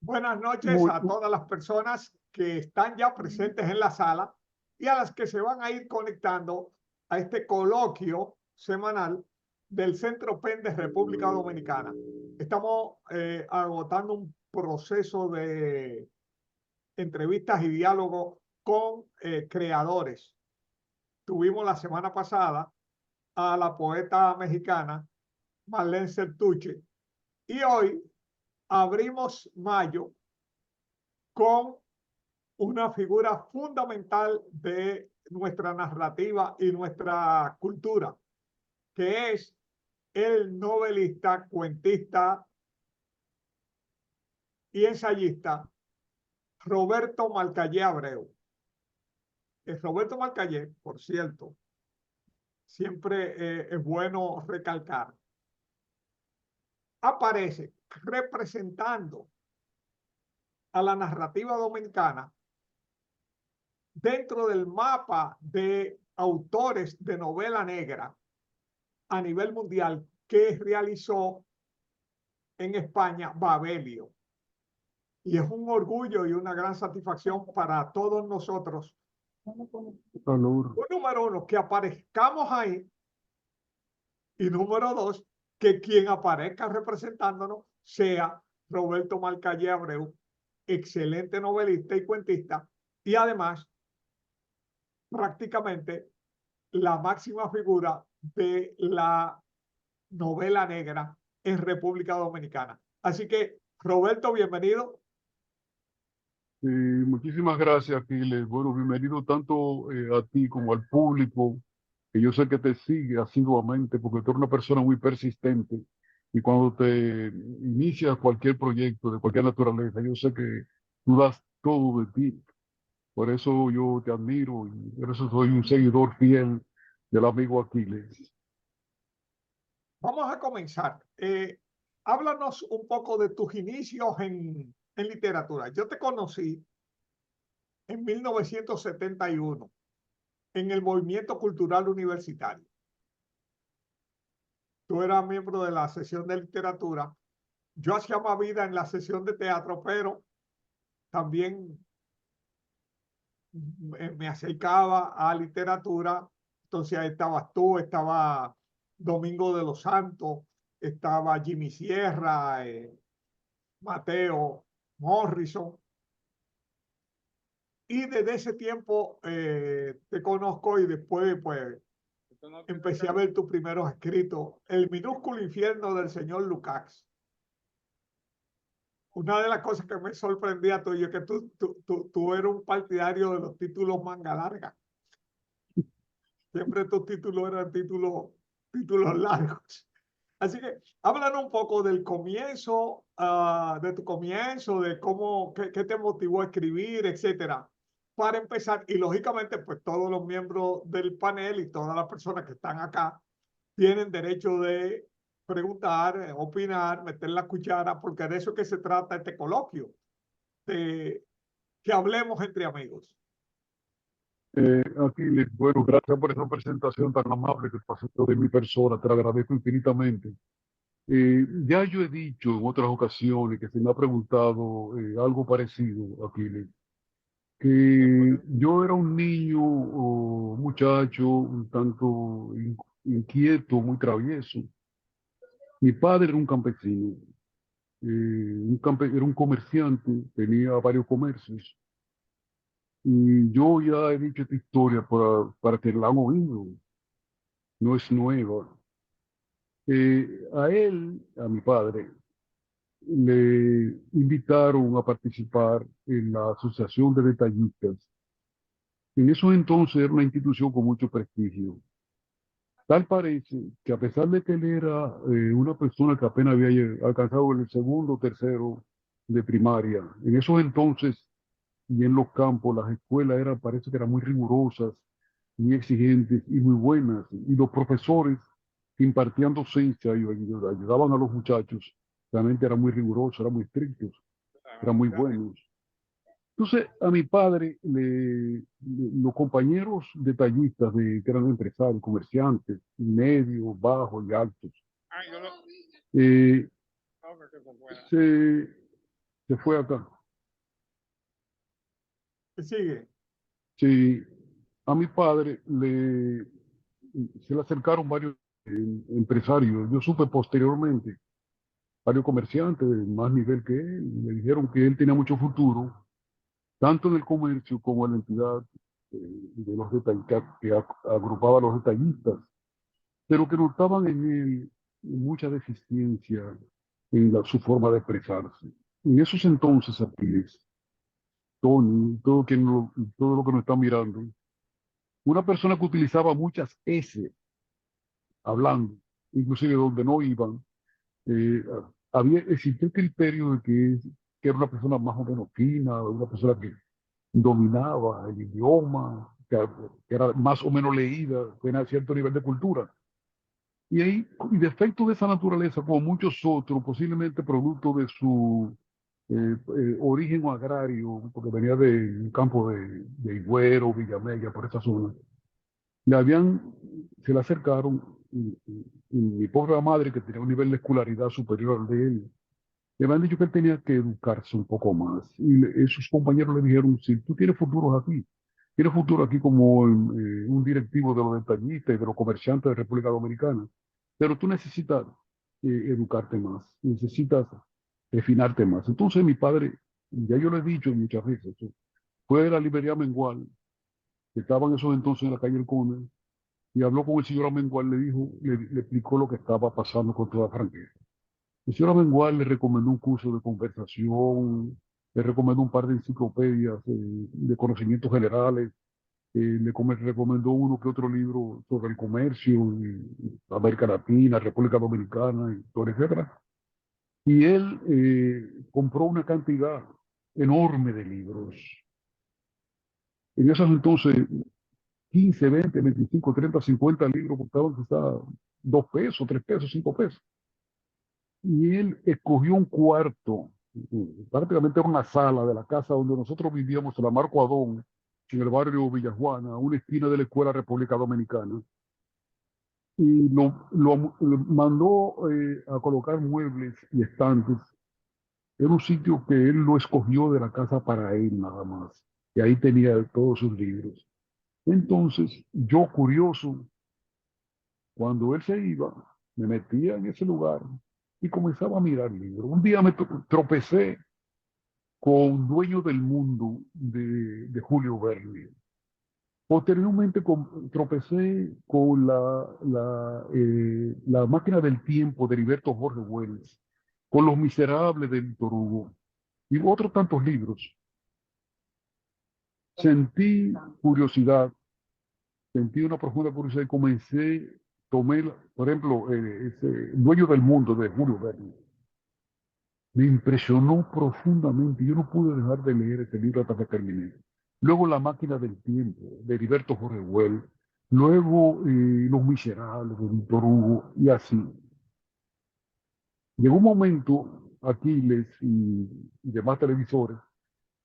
Buenas noches Muy, a todas las personas que están ya presentes en la sala y a las que se van a ir conectando a este coloquio semanal del Centro PEN de República Dominicana. Estamos agotando un proceso de entrevistas y diálogos con creadores. Tuvimos la semana pasada a la poeta mexicana Marlene Sertuche y hoy abrimos mayo con una figura fundamental de nuestra narrativa y nuestra cultura, que es el novelista, cuentista y ensayista Roberto Malcallé Abreu. Roberto Malcallé, por cierto, siempre es bueno recalcar, aparece representando a la narrativa dominicana dentro del mapa de autores de novela negra a nivel mundial que realizó en España Babelio. Y es un orgullo y una gran satisfacción para todos nosotros, calor. número uno, que aparezcamos ahí, y número dos, que quien aparezca representándonos sea Roberto Malcallé Abreu, excelente novelista y cuentista, y además prácticamente la máxima figura de la novela negra en República Dominicana. Así que, Roberto, bienvenido. Muchísimas gracias, Aquiles. Bueno, bienvenido tanto a ti como al público, que yo sé que te sigue asiduamente, porque tú eres una persona muy persistente. Y cuando te inicias cualquier proyecto de cualquier naturaleza, yo sé que tú das todo de ti. Por eso yo te admiro y por eso soy un seguidor fiel del amigo Aquiles. Vamos a comenzar. Háblanos un poco de tus inicios en literatura. Yo te conocí en 1971 en el Movimiento Cultural Universitario. Tú eras miembro de la sesión de literatura. Yo hacía más vida en la sesión de teatro, pero también me acercaba a literatura. Entonces ahí estabas tú, estaba Domingo de los Santos, estaba Jimmy Sierra, Mateo Morrison. Y desde ese tiempo te conozco y después pues empecé a ver tus primeros escritos. El minúsculo infierno del señor Lukács. Una de las cosas que me sorprendía tuyo es que tú eres un partidario de los títulos manga larga. Siempre tus títulos eran títulos largos. Así que háblanos un poco del comienzo, de tu comienzo, de cómo, qué te motivó a escribir, etcétera. Para empezar, y lógicamente, pues todos los miembros del panel y todas las personas que están acá tienen derecho de preguntar, opinar, meter la cuchara, porque de eso es que se trata este coloquio, de que hablemos entre amigos. Aquiles, bueno, gracias por esa presentación tan amable que pasaste de mi persona, te lo agradezco infinitamente. Ya yo he dicho en otras ocasiones que se me ha preguntado algo parecido, Aquiles, que yo era un niño o muchacho un tanto inquieto, muy travieso. Mi padre era un campesino, era un comerciante, tenía varios comercios. Y yo ya he dicho esta historia para que la han oído, no es nueva. A él, a mi padre, le invitaron a participar en la Asociación de Detallistas. En esos entonces era una institución con mucho prestigio. Tal parece que a pesar de que él era una persona que apenas había alcanzado el segundo o tercero de primaria, en esos entonces y en los campos las escuelas eran, parece que eran muy rigurosas, muy exigentes y muy buenas. Y los profesores que impartían docencia y ayudaban a los muchachos, realmente eran muy rigurosos, eran muy estrictos, eran muy buenos. Entonces, a mi padre, los compañeros detallistas que eran empresarios, comerciantes, medios, bajos y altos, eh, se se fue acá. ¿Qué sigue? Sí, a mi padre se le acercaron varios empresarios. Yo supe posteriormente, varios comerciantes de más nivel que él, le dijeron que él tenía mucho futuro, tanto en el comercio como en la entidad de los que agrupaba a los detallistas, pero que notaban en él mucha deficiencia en su forma de expresarse. En esos entonces, Aquiles, Tony, todo lo que nos está mirando, una persona que utilizaba muchas S hablando, inclusive donde no iban, eh, existía el criterio de que era una persona más o menos fina, una persona que dominaba el idioma, que era más o menos leída, tenía cierto nivel de cultura. Y ahí, y de efecto de esa naturaleza, como muchos otros, posiblemente producto de su origen agrario, porque venía de un campo de Higüero, Villamella, por esa zona, le habían, se le acercaron, y mi pobre madre, que tenía un nivel de escolaridad superior al de él, le habían dicho que él tenía que educarse un poco más. Sus compañeros le dijeron, si tú tienes futuro aquí como un directivo de los detallistas y de los comerciantes de República Dominicana, pero tú necesitas educarte más, necesitas refinarte más. Entonces mi padre, ya yo le he dicho muchas veces, fue de la librería Mengual, que estaba en esos entonces en la calle El Conde, y habló con el señor Amengual, le explicó lo que estaba pasando con toda franqueza. El señor Amengual le recomendó un curso de conversación, le recomendó un par de enciclopedias de conocimientos generales, recomendó uno que otro libro sobre el comercio en América Latina, República Dominicana, etcétera. Y él compró una cantidad enorme de libros. En esos entonces 15, 20, 25, 30, 50 libros costaban quizás 2 pesos, 3 pesos, 5 pesos. Y él escogió un cuarto, prácticamente era una sala de la casa donde nosotros vivíamos, en la Marco Adón, en el barrio Villajuana, una esquina de la Escuela República Dominicana. Y lo mandó a colocar muebles y estantes. Era un sitio que él lo escogió de la casa para él nada más. Y ahí tenía todos sus libros. Entonces, yo curioso, cuando él se iba, me metía en ese lugar y comenzaba a mirar libros. Un día me tropecé con Dueño del Mundo de Julio Verne. Posteriormente tropecé con la Máquina del Tiempo de Heriberto Jorge Wells, con Los Miserables de Víctor Hugo y otros tantos libros. Sentí curiosidad, sentí una profunda curiosidad y tomé, por ejemplo, ese Dueño del Mundo de Julio Verne. Me impresionó profundamente. Yo no pude dejar de leer ese libro hasta que terminé. Luego La Máquina del Tiempo, de Heriberto Jorge Wells. Luego Los Miserables, de Víctor Hugo, y así. Llegó un momento, Aquiles y demás televisores,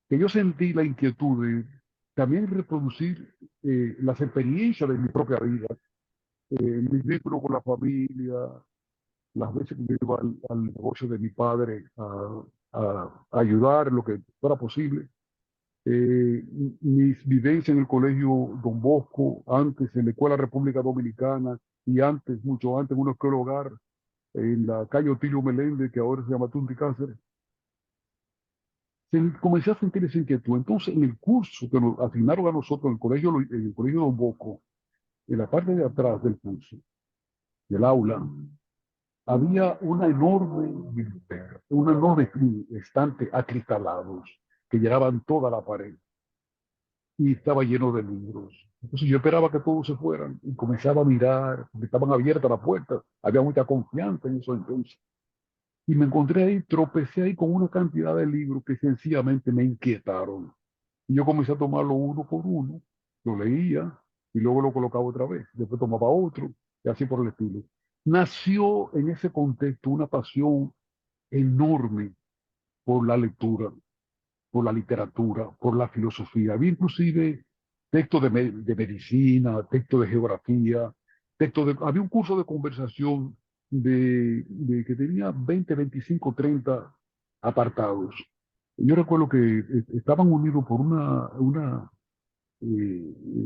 que yo sentí la inquietud de también reproducir las experiencias de mi propia vida, mis vínculos con la familia, las veces que yo iba al negocio de mi padre a ayudar en lo que fuera posible. Mis vivencias en el colegio Don Bosco, antes en la Escuela República Dominicana y antes, mucho antes, en una escuela hogar en la calle Otilio Meléndez, que ahora se llama Tunti Cáceres. Comencé a sentir esa inquietud. Entonces, en el curso que nos asignaron a nosotros en el colegio Don Bosco, en la parte de atrás del curso, del aula, había una enorme biblioteca, un enorme estante acristalados que llenaban toda la pared y estaba lleno de libros. Entonces yo esperaba que todos se fueran y comenzaba a mirar, porque estaban abiertas las puertas, había mucha confianza en eso entonces. Y me encontré ahí, tropecé ahí con una cantidad de libros que sencillamente me inquietaron. Y yo comencé a tomarlo uno por uno, lo leía y luego lo colocaba otra vez, después tomaba otro y así por el estilo. Nació en ese contexto una pasión enorme por la lectura, por la literatura, por la filosofía. Había inclusive textos de medicina, textos de geografía, había un curso de conversación que tenía 20, 25, 30 apartados. yo recuerdo que estaban unidos por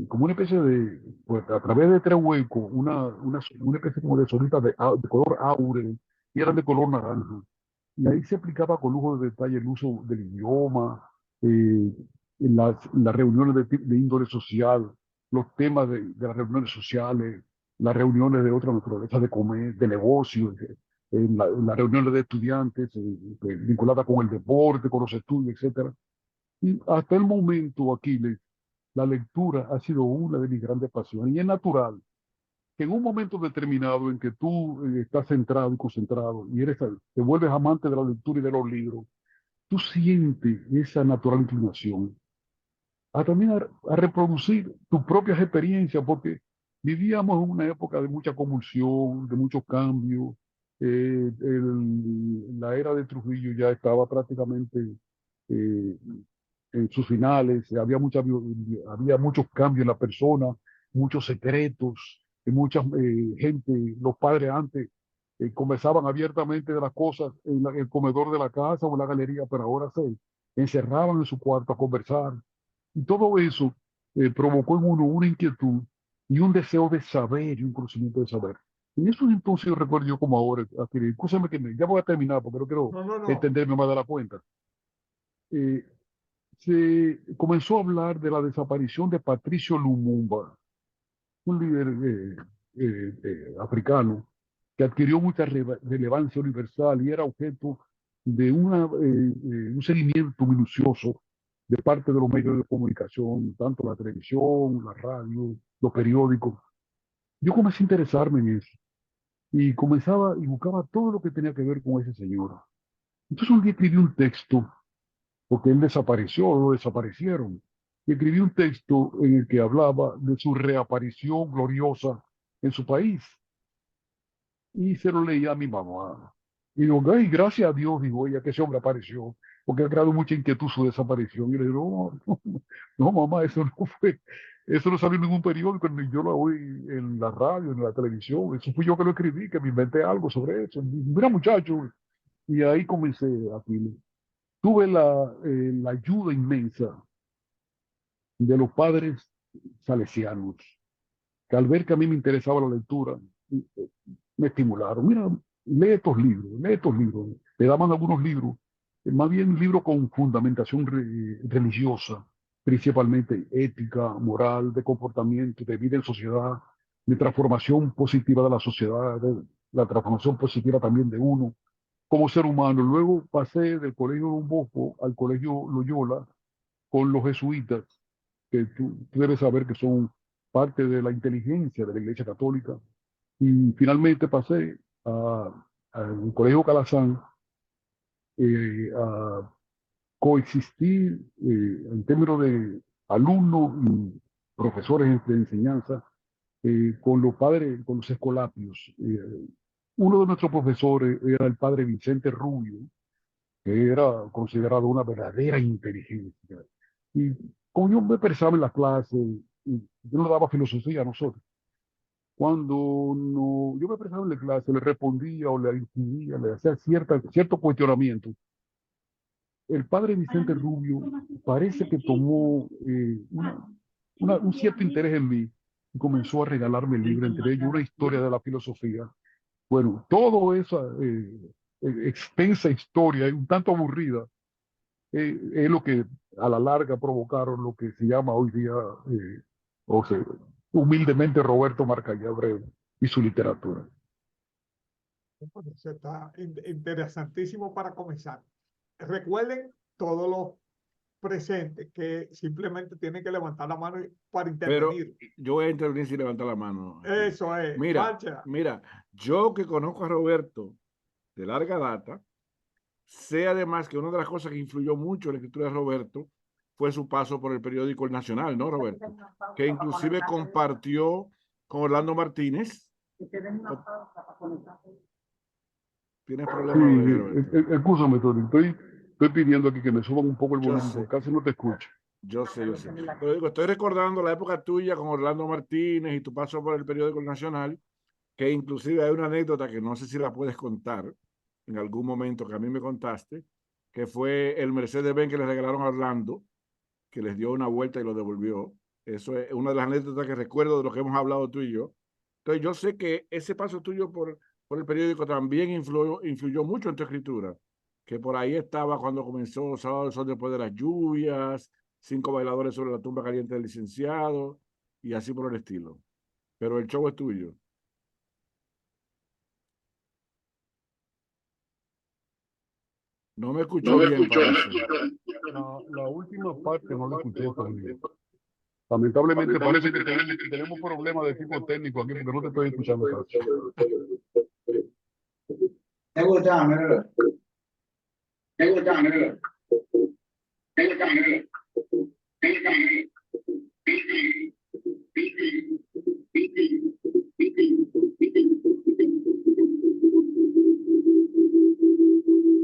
como una especie de, pues a través de tres huecos, una especie como de solitas de color áureo y eran de color naranja. Y ahí se explicaba con lujo de detalle el uso del idioma, en las reuniones de índole social, los temas de las reuniones sociales, las reuniones de otra naturaleza, de comer, de negocios, en las reuniones de estudiantes vinculadas con el deporte, con los estudios, etcétera. Y hasta el momento, Aquiles, la lectura ha sido una de mis grandes pasiones y es natural que en un momento determinado en que tú estás centrado y concentrado y te vuelves amante de la lectura y de los libros, tú sientes esa natural inclinación a reproducir tus propias experiencias, porque vivíamos en una época de mucha convulsión, de muchos cambios. La era de Trujillo ya estaba prácticamente eh, en sus finales, había muchos cambios en la persona, muchos secretos, mucha gente, los padres antes conversaban abiertamente de las cosas en el comedor de la casa o en la galería, pero ahora se encerraban en su cuarto a conversar. Y todo eso provocó en uno una inquietud y un deseo de saber y un conocimiento de saber. En esos entonces yo recuerdo yo como ahora, escúchame ya voy a terminar porque no quiero No, no, no. entenderme más de la cuenta. Eh, Se comenzó a hablar de la desaparición de Patricio Lumumba, un líder africano que adquirió mucha relevancia universal y era objeto de un seguimiento minucioso de parte de los medios de comunicación, tanto la televisión, la radio, los periódicos. Yo comencé a interesarme en eso y comenzaba y buscaba todo lo que tenía que ver con ese señor. Entonces un día escribí un texto porque él desapareció, lo desaparecieron. Y escribí un texto en el que hablaba de su reaparición gloriosa en su país. Y se lo leía a mi mamá. Y digo, ay, gracias a Dios, digo ella, que ese hombre apareció, porque ha creado mucha inquietud su desaparición. Y le digo, no, no, no, mamá, eso no fue, eso no salió en ningún periódico, ni yo lo oí en la radio, en la televisión. Eso fui yo que lo escribí, que me inventé algo sobre eso. Mira, muchacho. Y ahí comencé aquí. Tuve la ayuda inmensa de los padres salesianos, que al ver que a mí me interesaba la lectura, me estimularon. Mira, lee estos libros, lee estos libros. Le daban algunos libros, más bien libros con fundamentación religiosa, principalmente ética, moral, de comportamiento, de vida en sociedad, de transformación positiva de la sociedad, de la transformación positiva también de uno como ser humano. Luego pasé del colegio Don Bosco al colegio Loyola con los jesuitas, que tú debes saber que son parte de la inteligencia de la Iglesia Católica. Y finalmente pasé al Colegio Calazán a coexistir en términos de alumnos y profesores de enseñanza con los padres, con los escolapios. Uno de nuestros profesores era el padre Vicente Rubio, que era considerado una verdadera inteligencia. Y como yo me expresaba en las clases, y yo no daba filosofía a nosotros. Cuando no, yo me expresaba en la clase, le respondía o le incidía, le hacía cierto cuestionamiento. El padre Vicente Rubio parece que tomó un cierto interés en mí y comenzó a regalarme libros, entre ellos una historia de la filosofía. Bueno, toda esa extensa historia, un tanto aburrida, es lo que a la larga provocaron lo que se llama hoy día, o sea, humildemente Roberto Marcaría Abreu y su literatura. Pues eso está interesantísimo para comenzar. Recuerden todos los presentes que simplemente tienen que levantar la mano para Pero intervenir. yo voy a intervenir sin levantar la mano. Eso es, Mira, marcha. mira, yo que conozco a Roberto de larga data, sé además que una de las cosas que influyó mucho en la escritura de Roberto fue su paso por el periódico El Nacional, ¿no, Roberto? Que inclusive compartió con Orlando Martínez. ¿Tienes Sí, problemas, Roberto? escúchame, Tony, estoy pidiendo aquí que me suban un poco el Yo volumen, porque sé, casi no te escucho. yo sé, yo sé. Pero digo, estoy recordando la época tuya con Orlando Martínez y tu paso por el periódico El Nacional, que inclusive hay una anécdota que no sé si la puedes contar en algún momento que a mí me contaste, que fue el Mercedes-Benz que le regalaron a Orlando, que les dio una vuelta y lo devolvió. Eso es una de las anécdotas que recuerdo de lo que hemos hablado tú y yo. Entonces yo sé que ese paso tuyo por el periódico también influyó mucho en tu escritura, que por ahí estaba cuando comenzó Sábado del Sol después de las lluvias, 5 bailadores sobre la tumba caliente del licenciado, y así por el estilo. Pero el show es tuyo. No me escuchó bien, parece. La última parte no la escuché también. Lamentablemente parece que tenemos problemas de tipo técnico aquí porque no te estoy escuchando casi.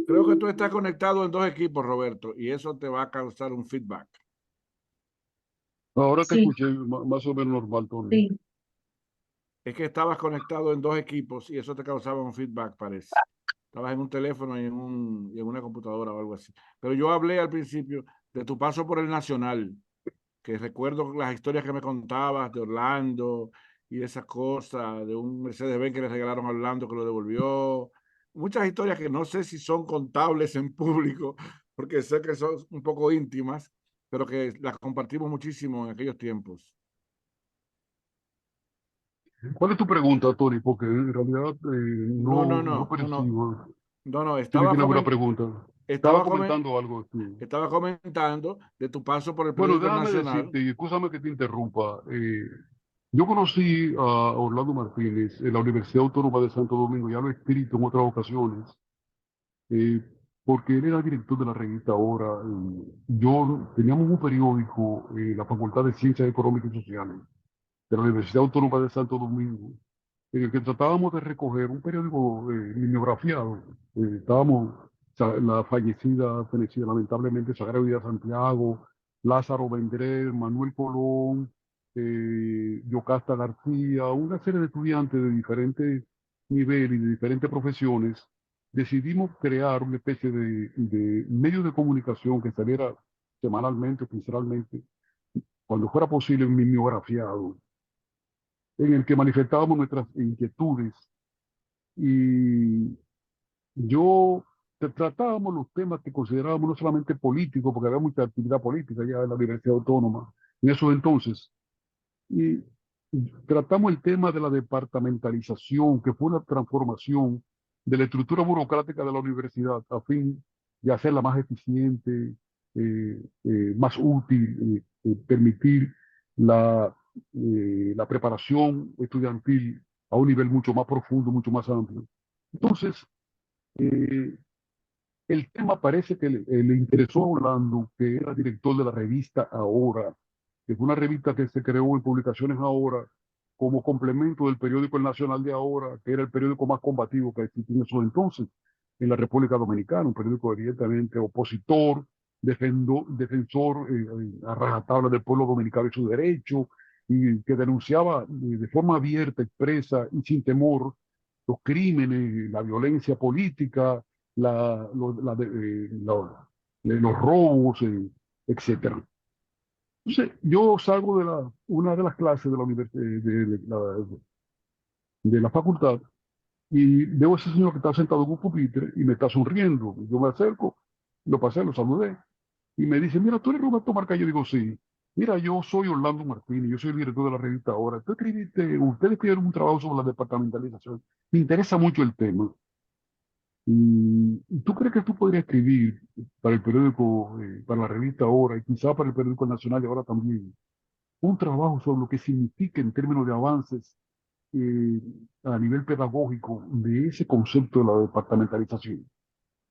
Creo que tú estás conectado en dos equipos, Roberto, y eso te va a causar un feedback. Ahora te Sí, escuché más o menos normal, Tony. sí. Es que estabas conectado en dos equipos y eso te causaba un feedback, parece. Estabas en un teléfono y en una computadora o algo así. Pero yo hablé al principio de tu paso por el Nacional, que recuerdo las historias que me contabas de Orlando y esas cosas, de un Mercedes-Benz que le regalaron a Orlando que lo devolvió. Muchas historias que no sé si son contables en público, porque sé que son un poco íntimas, pero que las compartimos muchísimo en aquellos tiempos. ¿Cuál es tu pregunta, Tony? Porque en realidad No, no, no no, no, no, percibo. no, no, Si tienes alguna pregunta. Estaba estaba, comentando algo. Sí. estaba comentando de tu paso por el Bueno, periódico El déjame Nacional. decirte, y escúchame que te interrumpa. Yo conocí a Orlando Martínez en la Universidad Autónoma de Santo Domingo, ya lo he escrito en otras ocasiones, eh, porque él era director de la revista Ahora. Yo teníamos un periódico en la Facultad de Ciencias Económicas y Sociales de la Universidad Autónoma de Santo Domingo, en el que tratábamos de recoger un periódico mimeografiado. Estábamos la fenecida lamentablemente Sagrario Díaz Santiago, Lázaro Vendrell, Manuel Colón, Yocasta García, una serie de estudiantes de diferentes niveles y de diferentes profesiones. Decidimos crear una especie de medio de comunicación que saliera semanalmente o quincenalmente, cuando fuera posible, mimeografiado, en el que manifestábamos nuestras inquietudes y yo tratábamos los temas que considerábamos no solamente políticos, porque había mucha actividad política ya en la Universidad Autónoma en esos entonces, y tratamos el tema de la departamentalización, que fue una transformación de la estructura burocrática de la universidad a fin de hacerla más eficiente, más útil, permitir la, la preparación estudiantil a un nivel mucho más profundo, mucho más amplio. Entonces, eh, el tema parece que le interesó a Orlando, que era director de la revista Ahora, que fue una revista que se creó en Publicaciones Ahora como complemento del periódico El Nacional de Ahora, que era el periódico más combativo que existía en esos entonces en la República Dominicana, un periódico evidentemente opositor, defensor a rajatabla del pueblo dominicano y su derecho, y que denunciaba de forma abierta, expresa y sin temor los crímenes, la violencia política, los robos, etcétera. Entonces, yo salgo de una de las clases de de la facultad y veo a ese señor que está sentado en un pupitre y me está sonriendo. Yo me acerco, lo pasé, lo saludé y me dice, mira, tú eres Roberto Marca. Yo digo, sí. Mira, yo soy Orlando Martínez, yo soy el director de la revista Ahora. Ustedes escribieron un trabajo sobre la departamentalización. Me interesa mucho el tema. ¿Tú crees que tú podrías escribir para el periódico, para la revista Ahora y quizá para el periódico Nacional de Ahora también, un trabajo sobre lo que significa en términos de avances eh, a nivel pedagógico de ese concepto de la departamentalización?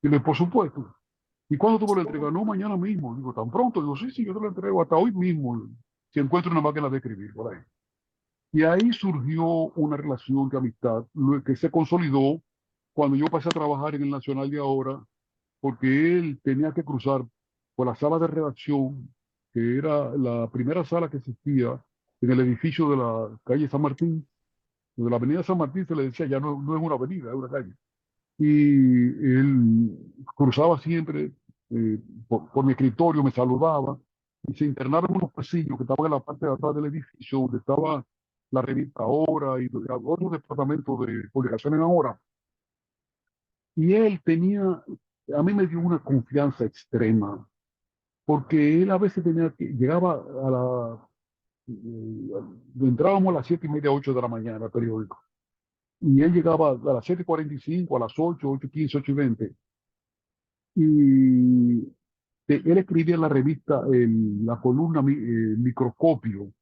Y por supuesto. ¿Y cuándo tú me lo entregas? No, mañana mismo. Digo, tan pronto. Digo, sí, sí, yo te lo entrego hasta hoy mismo, si encuentro una máquina de escribir por ahí. Y ahí surgió una relación de amistad que se consolidó cuando yo pasé a trabajar en el Nacional de Ahora, porque él tenía que cruzar por la sala de redacción, que era la primera sala que existía en el edificio de la calle San Martín. De la avenida San Martín se le decía, ya no es una avenida, es una calle. Y él cruzaba siempre por mi escritorio, me saludaba y se internaron unos pasillos que estaban en la parte de atrás del edificio, donde estaba la revista Ahora y otros departamentos de publicaciones Ahora. Y él tenía, a mí me dio una confianza extrema, porque él a veces llegaba a entrábamos a las 7:30, 8 de la mañana al periódico, y él llegaba a las 7:45, a las 8, 8:15, 8:20, y él escribía en la revista, en la columna Microscopio,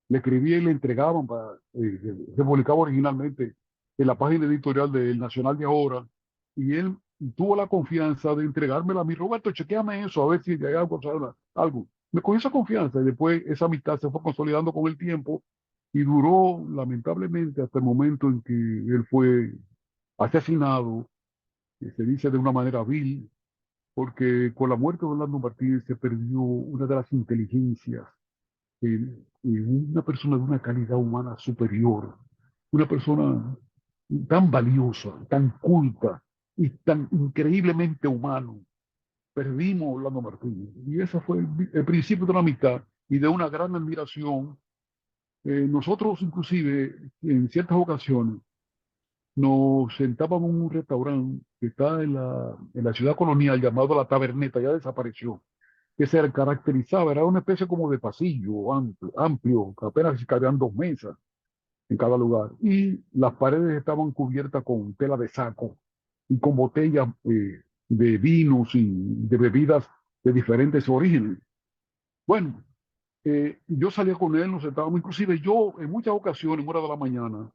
le escribía y le entregaban, se publicaba originalmente en la página editorial del Nacional de Ahora, y él tuvo la confianza de entregármela a mí. Roberto, chequéame eso, a ver si hay algo, ¿sabes? Algo. Me cogió esa confianza y después esa amistad se fue consolidando con el tiempo y duró lamentablemente hasta el momento en que él fue asesinado, que se dice de una manera vil, porque con la muerte de Orlando Martínez se perdió una de las inteligencias, una persona de una calidad humana superior, una persona tan valiosa, tan culta y tan increíblemente humano. Perdimos a Orlando Martínez. Y ese fue el principio de una amistad y de una gran admiración. Nosotros, inclusive, en ciertas ocasiones, nos sentábamos en un restaurante que está en la ciudad colonial llamado La Taberneta, ya desapareció, que se caracterizaba, era una especie como de pasillo amplio, que apenas cabían 2 mesas en cada lugar, y las paredes estaban cubiertas con tela de saco y con botellas de vinos y de bebidas de diferentes orígenes. Bueno, yo salía con él, nos sentábamos, inclusive yo en muchas ocasiones, en hora de la mañana,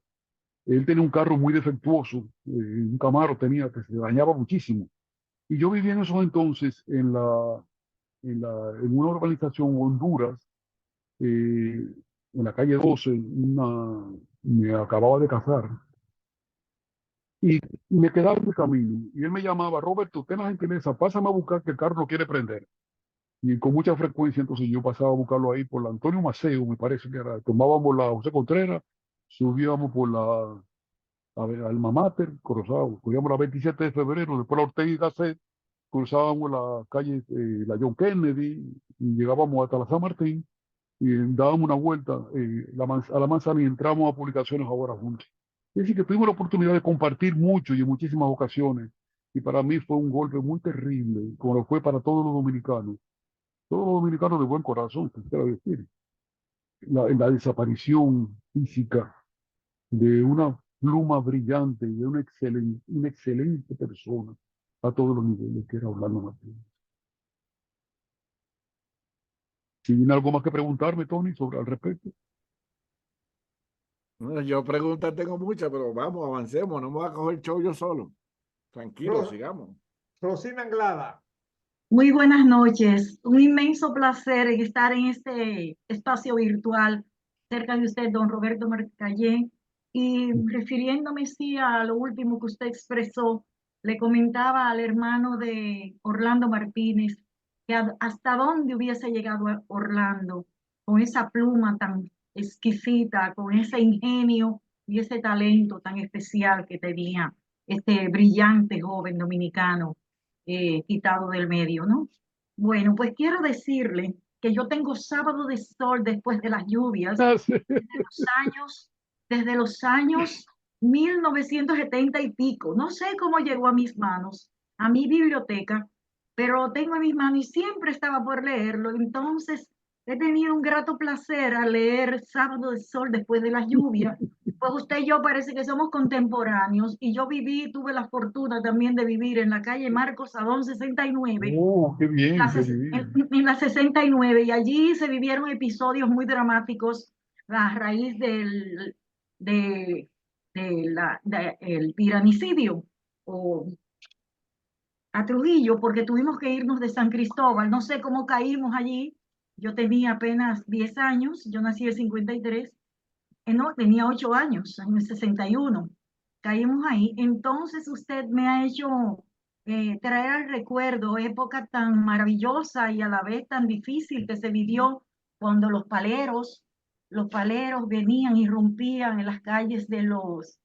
él tenía un carro muy defectuoso, un Camaro tenía que se dañaba muchísimo. Y yo vivía en esos entonces en una urbanización Honduras, en la calle 12, me acababa de casar. Y me quedaba en el camino. Y él me llamaba, Roberto, ten la gentileza, pásame a buscar que el carro no quiere prender. Y con mucha frecuencia, entonces yo pasaba a buscarlo ahí por la Antonio Maceo, me parece que era. Tomábamos la José Contreras, subíamos por Alma Mater, cogíamos la 27 de febrero, después la Ortega y Gasset, cruzábamos la calle, la John Kennedy, y llegábamos hasta la San Martín, y dábamos una vuelta a la manzana y entramos a Publicaciones Ahora juntos. Es decir, que tuvimos la oportunidad de compartir mucho y en muchísimas ocasiones, y para mí fue un golpe muy terrible, como lo fue para todos los dominicanos de buen corazón, quisiera decir, la desaparición física de una pluma brillante y de una excelente persona a todos los niveles, que era Orlando Martínez. Si tiene algo más que preguntarme, Tony, sobre al respecto. Bueno, yo preguntas tengo muchas, pero vamos, avancemos, no me voy a coger el show yo solo. Tranquilo, Ro- sigamos. Rosina Anglada. Muy buenas noches. Un inmenso placer en estar en este espacio virtual cerca de usted, don Roberto Mercallé. Y refiriéndome sí a lo último que usted expresó, le comentaba al hermano de Orlando Martínez que hasta dónde hubiese llegado Orlando con esa pluma tan exquisita, con ese ingenio y ese talento tan especial que tenía este brillante joven dominicano quitado del medio, ¿no? Bueno, pues quiero decirle que yo tengo sábado de sol después de las lluvias Ah, sí. desde los años 1970 y pico. No sé cómo llegó a mis manos, a mi biblioteca, pero lo tengo en mis manos y siempre estaba por leerlo. Entonces, he tenido un grato placer al leer Sábado de Sol después de las lluvias. Pues usted y yo parece que somos contemporáneos y yo tuve la fortuna también de vivir en la calle Marcos Adón 69, Oh, qué bien, qué bien. en la 69, y allí se vivieron episodios muy dramáticos a raíz de, el tiranicidio o a Trujillo, porque tuvimos que irnos de San Cristóbal. No sé cómo caímos allí. Yo tenía apenas 10 años, yo nací en el 53, no, tenía 8 años, en el 61. Caímos ahí. Entonces usted me ha hecho traer al recuerdo época tan maravillosa y a la vez tan difícil que se vivió cuando los paleros venían, irrumpían en las calles de los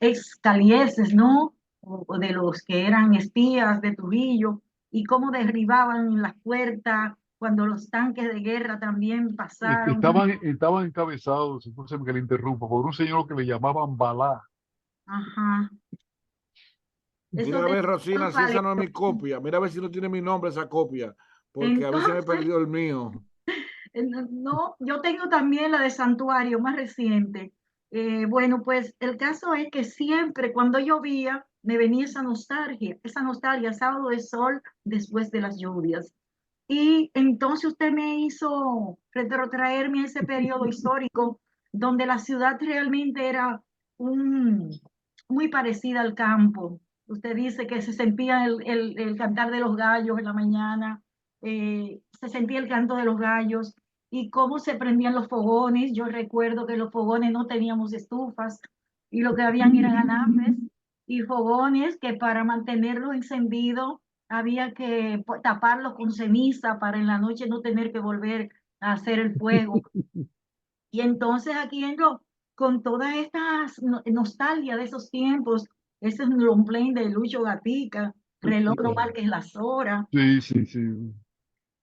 ex calieses, ¿no? o de los que eran espías de Trujillo, y cómo derribaban las puertas cuando los tanques de guerra también pasaron. Estaban encabezados, entonces que le interrumpo, por un señor que le llamaban Balá. Ajá. Eso Mira a de ver, Rosina, si esa no es mi copia. Mira a ver si no tiene mi nombre esa copia, porque a mí se me entonces, perdió el mío. no, yo tengo también la de Santuario, más reciente. Bueno, pues el caso es que siempre cuando llovía me venía esa nostalgia, sábado de sol después de las lluvias. Y entonces usted me hizo retrotraerme a ese periodo histórico donde la ciudad realmente era un, muy parecida al campo. Usted dice que se sentía el cantar de los gallos en la mañana, se sentía el canto de los gallos y cómo se prendían los fogones. Yo recuerdo que los fogones no teníamos estufas y lo que habían eran anafres y fogones que para mantenerlos encendidos había que taparlos con ceniza para en la noche no tener que volver a hacer el fuego. Y entonces aquí entro con todas estas nostalgia de esos tiempos, ese es un long play de Lucho Gatica, reloj no marques las horas. Sí, sí, sí.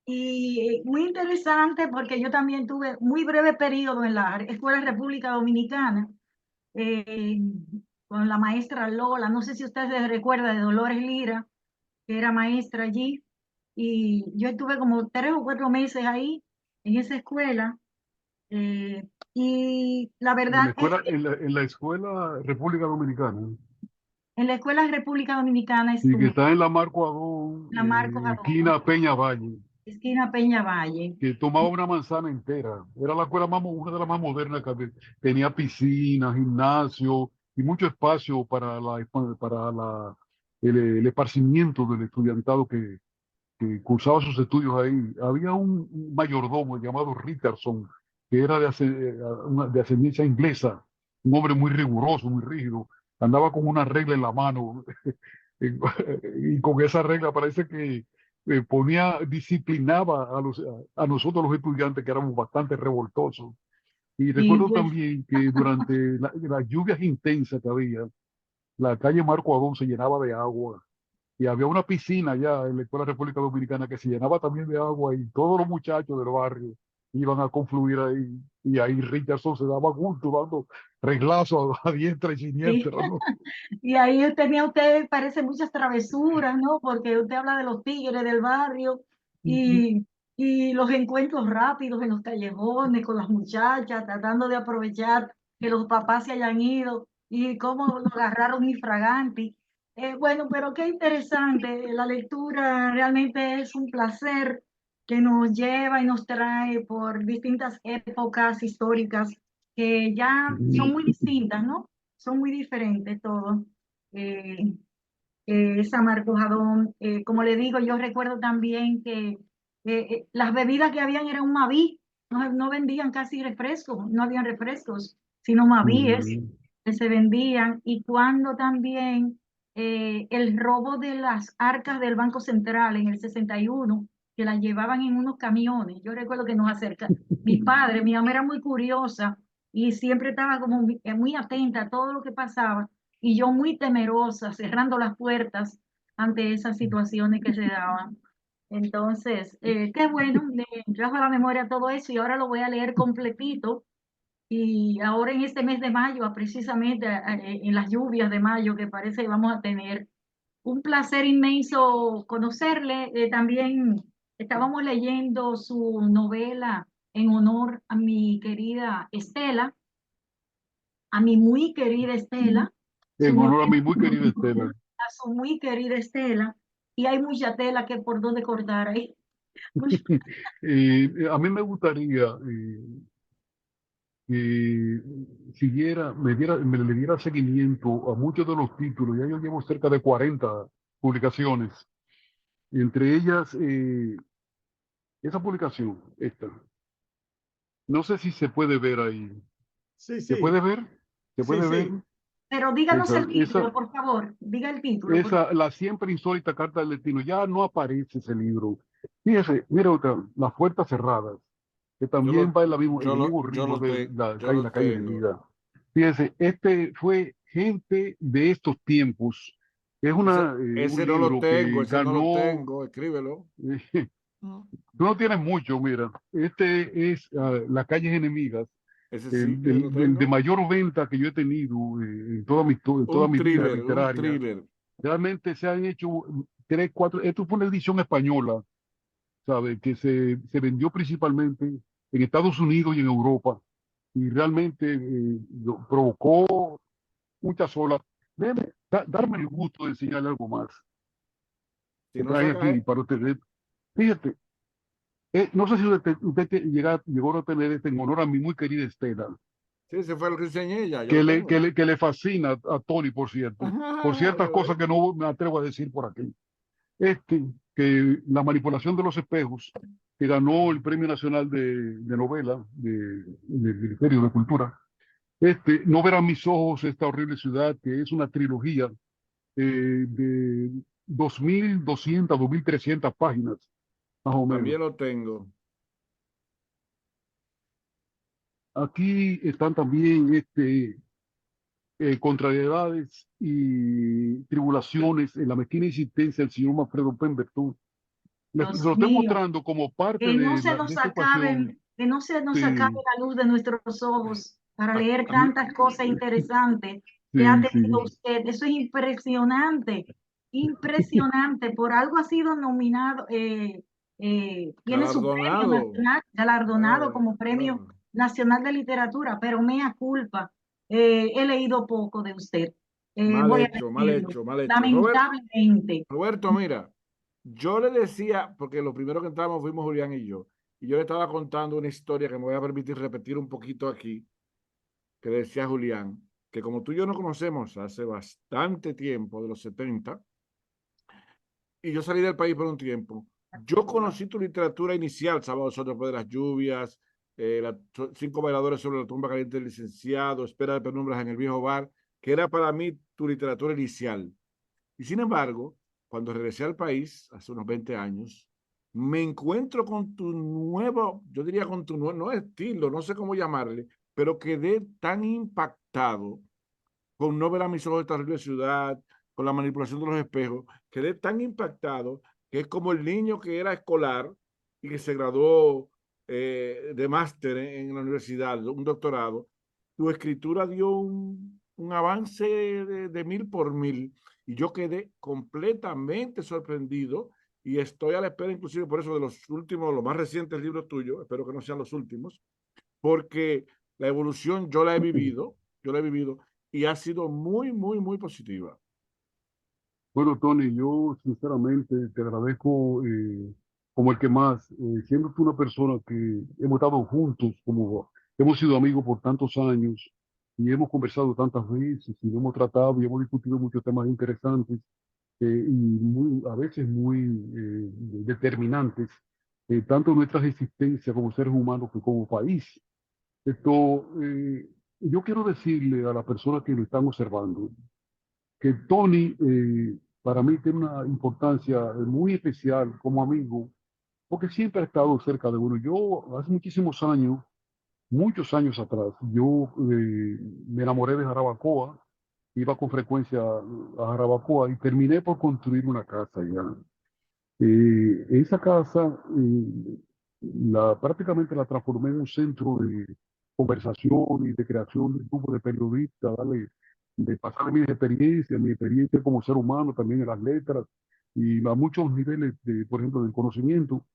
Y muy interesante porque yo también tuve muy breve periodo en la Escuela República Dominicana eh, con la maestra Lola, no sé si usted se recuerda de Dolores Lira, que era maestra allí, y yo estuve como 3 o 4 meses ahí en esa escuela, y la En la verdad es escuela, que en la escuela República Dominicana, en la Escuela República Dominicana y que estuve, está en la Marco Adón, la Marcos Adorno, esquina Peña Valle, esquina Peña Valle. que tomaba una manzana entera. Era la escuela más, una de las más modernas que había. Tenía piscina, gimnasio y mucho espacio para el esparcimiento del estudiantado que cursaba sus estudios ahí. Había un mayordomo llamado Richardson, que era de ascendencia inglesa, un hombre muy riguroso, muy rígido. Andaba con una regla en la mano y con esa regla parece que disciplinaba a nosotros los estudiantes que éramos bastante revoltosos. Y Y recuerdo pues, también que durante las lluvias intensas que había, la calle Marco Adón se llenaba de agua y había una piscina allá en la Escuela República Dominicana que se llenaba también de agua y todos los muchachos del barrio iban a confluir ahí. Y ahí Richardson se daba gusto dando reglazos a diestra y sí. siniestra, ¿no? Y ahí tenía usted, parece, muchas travesuras, ¿no? Porque usted habla de los tigres del barrio y, y los encuentros rápidos en los callejones con las muchachas, tratando de aprovechar que los papás se hayan ido y cómo lo agarraron infraganti. Bueno, pero qué interesante. La lectura realmente es un placer que nos lleva y nos trae por distintas épocas históricas que ya son muy distintas, ¿no? Son muy diferentes todos. Eh, San Marcos Jadón, como le digo, yo recuerdo también que las bebidas que habían era un Maví, no vendían casi refrescos, no habían refrescos, sino Mavíes Mm. que se vendían, y cuando también el robo de las arcas del Banco Central en el 61, que las llevaban en unos camiones, yo recuerdo que nos acerca, mi mamá era muy curiosa y siempre estaba como muy atenta a todo lo que pasaba, y yo muy temerosa, cerrando las puertas ante esas situaciones que se daban. Entonces, qué bueno, me trajo a la memoria todo eso y ahora lo voy a leer completito. Y ahora en este mes de mayo, precisamente en las lluvias de mayo que parece que vamos a tener, un placer inmenso conocerle. También estábamos leyendo su novela en honor a mi querida Estela, a mi muy querida Estela, su En honor a novela mi muy querida Estela. a su muy querida Estela, y hay mucha tela que por donde cortar ahí. A mí me gustaría que me le diera seguimiento a muchos de los títulos. Ya yo llevo cerca de 40 publicaciones. Entre ellas, esa publicación, esta. No sé si se puede ver ahí. Sí, ¿Se puede sí, ver? ¿Se sí, puede ver? sí. Pero díganos Esa, el esa, título, por favor, diga el título, porque La siempre insólita carta del destino. Ya no aparece ese libro. Fíjese, mira otra, Las puertas cerradas, que Yo también lo, va en el mismo yo ritmo de yo lo la calle de tengo. vida. Fíjese, este fue gente de estos tiempos Es Ese un no lo libro tengo, que ese no lo ganó. tengo, escríbelo. Tú no tienes mucho, mira. Este es Las calles enemigas, Ese sí el, que lo de tengo. mayor venta que yo he tenido en toda mi vida Un literaria. thriller. Realmente se han hecho tres, cuatro. Esto fue una edición española, ¿sabes? Que se vendió principalmente en Estados Unidos y en Europa. Y realmente provocó muchas olas. Darme el gusto de enseñarle algo más Si que no traje sacas, aquí para ustedes. Fíjate, no sé si llegó a tener en honor a mi muy querida Estela, sí, ese fue el que enseñé ya, yo lo tengo. que le fascina a Tony, por cierto, por Ajá, ciertas cosas que no me atrevo a decir por aquí. Que la manipulación de los espejos, que ganó el Premio Nacional de Novela del Ministerio de Cultura. No verán mis ojos esta horrible ciudad, que es una trilogía de 2.200, 2.300 páginas, más o menos. también lo tengo. Aquí están también contrariedades y tribulaciones en la mezquina existencia del señor Manfredo Pemberton. Se Dios lo estoy mío, mostrando como parte que no se de nos esta ecuación. acaben, que no se nos acabe Sí, la luz de nuestros ojos para leer sí, tantas cosas interesantes que ha sí, tenido sí. usted. Eso es impresionante, impresionante. Por algo ha sido nominado, tiene su premio Galardonado. nacional, galardonado Claro, como Premio claro. Nacional de Literatura, pero mea culpa, he leído poco de usted. Mal Voy a hecho, mal decirlo, hecho, mal hecho. lamentablemente. Roberto, mira, yo le decía, porque lo primero que entramos fuimos Julián y yo le estaba contando una historia que me voy a permitir repetir un poquito aquí, que decía Julián, que como tú y yo nos conocemos hace bastante tiempo, de los 70, y yo salí del país por un tiempo, yo conocí tu literatura inicial, Sábado Sol después de las lluvias, Cinco bailadores sobre la tumba caliente del licenciado, Espera de penumbras en el viejo bar, que era para mí tu literatura inicial. Y sin embargo, cuando regresé al país, hace unos 20 años, me encuentro con tu nuevo, yo diría con tu nuevo, no estilo, no sé cómo llamarle, pero quedé tan impactado con No ver a mis ojos esta horrible ciudad, con la manipulación de los espejos, quedé tan impactado que es como el niño que era escolar y que se graduó de máster en la universidad, un doctorado. Tu escritura dio un avance de mil por mil y yo quedé completamente sorprendido y estoy a la espera inclusive por eso de los últimos, los más recientes libros tuyos, espero que no sean los últimos, porque la evolución yo la he vivido y ha sido muy, muy, muy positiva. Bueno, Tony, yo sinceramente te agradezco como el que más, siendo tú una persona que hemos estado juntos, como hemos sido amigos por tantos años y hemos conversado tantas veces y hemos tratado y hemos discutido muchos temas interesantes y a veces muy determinantes, tanto en nuestras existencias como seres humanos que como país. Yo quiero decirle a las personas que lo están observando que Tony para mí tiene una importancia muy especial como amigo, porque siempre ha estado cerca de uno. Yo hace muchísimos años, muchos años atrás, yo me enamoré de Jarabacoa, iba con frecuencia a Jarabacoa y terminé por construir una casa allá. Esa casa prácticamente la transformé en un centro de conversación y de creación de un grupo de periodistas, ¿vale? De pasar mi experiencia como ser humano, también en las letras y a muchos niveles, por ejemplo, del conocimiento.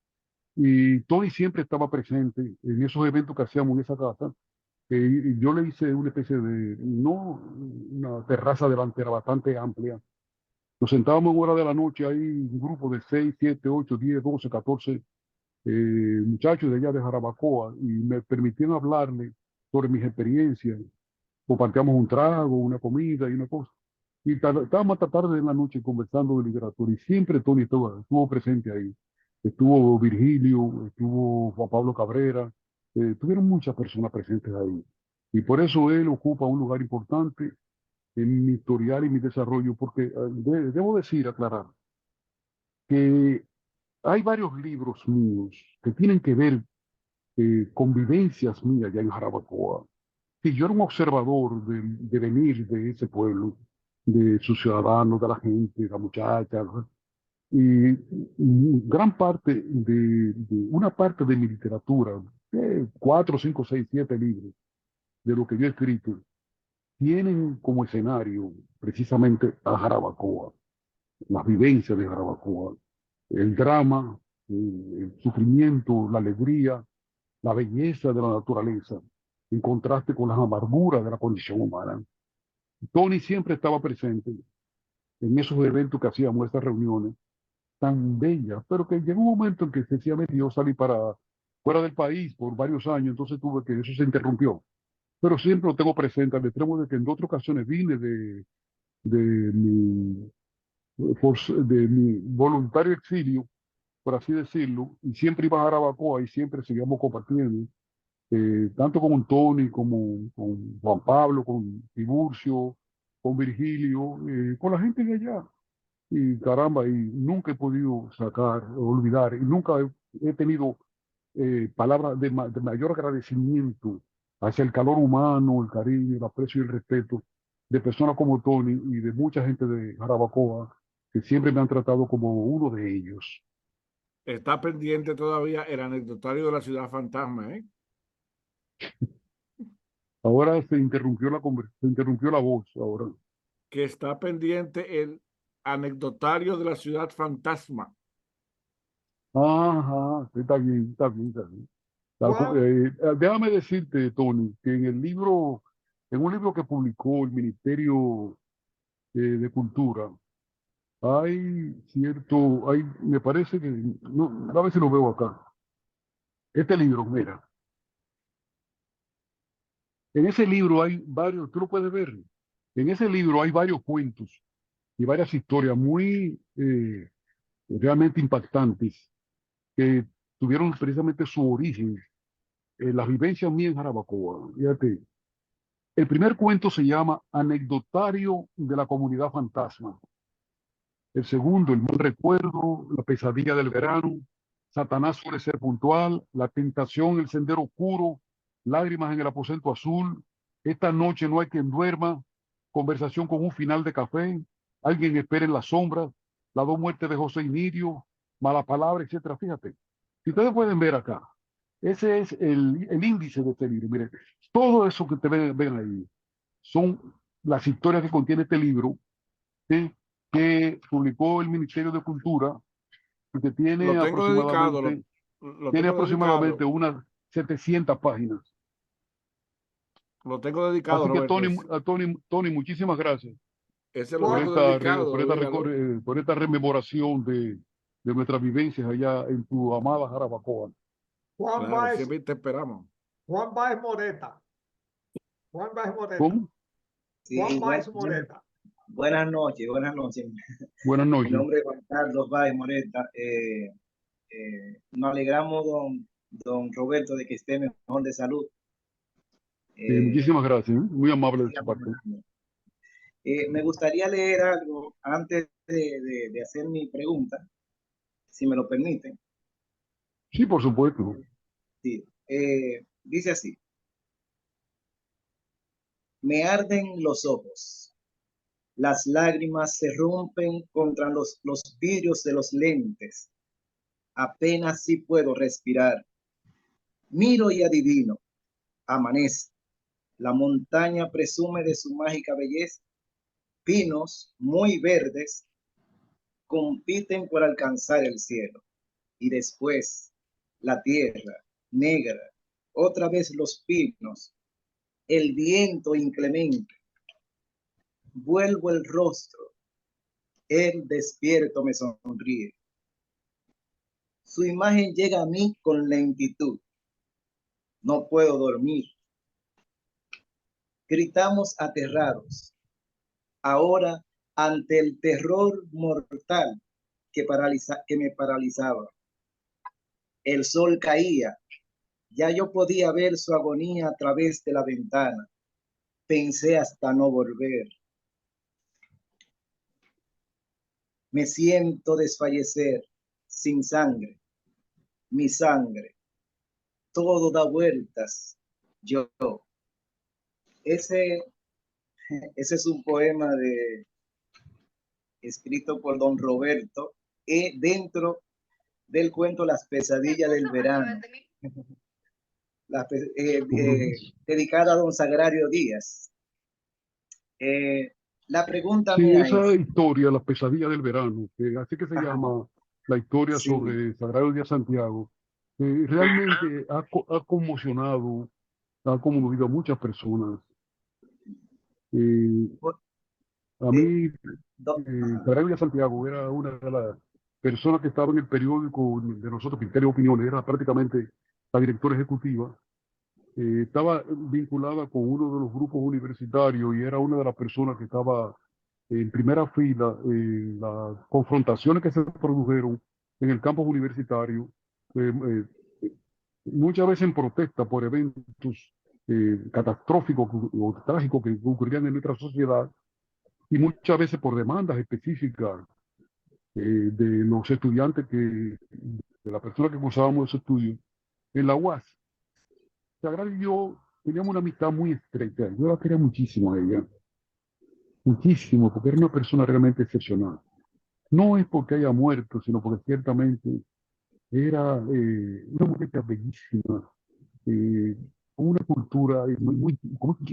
Y Tony siempre estaba presente en esos eventos que hacíamos en esa casa. Yo le hice una especie de, no una terraza delantera bastante amplia. Nos sentábamos en hora de la noche, ahí un grupo de 6, 7, 8, 10, 12, 14 muchachos de allá de Jarabacoa y me permitían hablarle sobre mis experiencias. Compartíamos un trago, una comida y una cosa. Y estábamos hasta tarde en la noche conversando de literatura y siempre Tony estuvo presente ahí. Estuvo Virgilio, estuvo Juan Pablo Cabrera, tuvieron muchas personas presentes ahí. Y por eso él ocupa un lugar importante en mi historial y mi desarrollo, porque debo decir, aclarar, que hay varios libros míos que tienen que ver con vivencias mías allá en Jarabacoa. Y yo era un observador de venir de ese pueblo de sus ciudadanos, de la gente, la muchacha, ¿no? Y gran parte una parte de mi literatura, 4, 5, 6, 7 libros de lo que yo he escrito, tienen como escenario precisamente a Jarabacoa, las vivencias de Jarabacoa, el drama, el sufrimiento, la alegría, la belleza de la naturaleza, en contraste con las amarguras de la condición humana. Tony siempre estaba presente en esos eventos que hacíamos, estas reuniones tan bellas, pero que llegó un momento en que sencillamente yo salí para fuera del país por varios años, entonces tuve que eso se interrumpió. Pero siempre lo tengo presente al extremo de que en otras ocasiones vine de mi, de mi voluntario exilio, por así decirlo, y siempre iba a Jarabacoa y siempre seguíamos compartiendo, tanto con Tony como con Juan Pablo, con Tiburcio, con Virgilio, con la gente de allá. Y caramba, y nunca he podido sacar, olvidar, y nunca he tenido palabras de mayor agradecimiento hacia el calor humano, el cariño, el aprecio y el respeto de personas como Tony y de mucha gente de Jarabacoa que siempre me han tratado como uno de ellos. Está pendiente todavía el anecdotario de la ciudad fantasma, ¿eh? Ahora se interrumpió la voz ahora. Que está pendiente el anecdotario de la ciudad fantasma. Ajá, sí, está bien, está bien, está bien. Juan, Déjame decirte, Tony, que en un libro que publicó el Ministerio de Cultura, me parece que, no, a ver si lo veo acá. Este libro, mira, en ese libro hay varios, tú lo puedes ver, en ese libro hay varios cuentos y varias historias muy realmente impactantes que tuvieron precisamente su origen en las vivencias mías en Jarabacoa. Fíjate, el primer cuento se llama Anecdotario de la Comunidad Fantasma. El segundo, El Mal Recuerdo, La Pesadilla del Verano, Satanás suele ser puntual, La Tentación, El Sendero Oscuro, Lágrimas en el Aposento Azul, Esta noche no hay quien duerma, Conversación con un final de café, Alguien espera en las sombras, Las dos muertes de José y Nirio, Mala Palabra, etcétera. Fíjate, si ustedes pueden ver acá, ese es el índice de este libro. Miren, todo eso que te ven ahí son las historias que contiene este libro, ¿sí? Que publicó el Ministerio de Cultura, que Lo tengo dedicado, lo tiene tengo aproximadamente dedicado, unas 700 páginas. lo tengo dedicado, Así que Roberto. Tony, muchísimas gracias Ese lo por Juan, tengo dedicado, míralo. por esta rememoración de nuestras vivencias allá en tu amada Jarabacoa. Juan Claro, Baez, siempre te esperamos. Juan Baez Moreta. Juan Baez Moreta. ¿Cómo? Juan Sí, Baez Moreta. buenas noches, buenas noches. Buenas Mi noches. nombre es Juan Carlos Báez Moreta. Nos alegramos, don Roberto, de que esté mejor de salud. Muchísimas gracias, ¿eh? Muy amable de su Sigamos parte. hablando. Me gustaría leer algo antes de hacer mi pregunta, si me lo permiten. Sí, por supuesto. Sí. Dice así: me arden los ojos, las lágrimas se rompen contra los vidrios de los lentes, apenas sí puedo respirar. Miro y adivino, amanece. La montaña presume de su mágica belleza. Pinos muy verdes compiten por alcanzar el cielo. Y después la tierra negra, otra vez los pinos, el viento inclemente. Vuelvo el rostro, él despierto me sonríe. Su imagen llega a mí con lentitud. No puedo dormir. Gritamos aterrados. Ahora, ante el terror mortal que me paralizaba. El sol caía. Ya yo podía ver su agonía a través de la ventana. Pensé hasta no volver. Me siento desfallecer sin sangre. Mi sangre. Todo da vueltas. Yo. Ese es un poema escrito por don Roberto, dentro del cuento Las pesadillas del verano, dedicada a don Sagrario Díaz. La pregunta Sí, mía esa es, historia, La pesadilla del verano, que así que se Ajá. llama la historia Sí. sobre Sagrario de Santiago, realmente ha conmocionado, ha conmovido a muchas personas. Por- A mí, Ajá. Sagrario de Santiago era una de las personas que estaba en el periódico de nosotros, Criterio de Opiniones, era prácticamente la directora ejecutiva. Estaba vinculada con uno de los grupos universitarios y era una de las personas que estaba en primera fila en las confrontaciones que se produjeron en el campus universitario, muchas veces en protesta por eventos catastróficos o trágicos que ocurrían en nuestra sociedad y muchas veces por demandas específicas de los estudiantes, de la persona que cursábamos esos estudios en la UAS. Sagrario y yo teníamos una amistad muy estrecha. Yo la quería muchísimo a ella. Muchísimo, porque era una persona realmente excepcional. No es porque haya muerto, sino porque ciertamente era una muchacha bellísima, con una cultura, con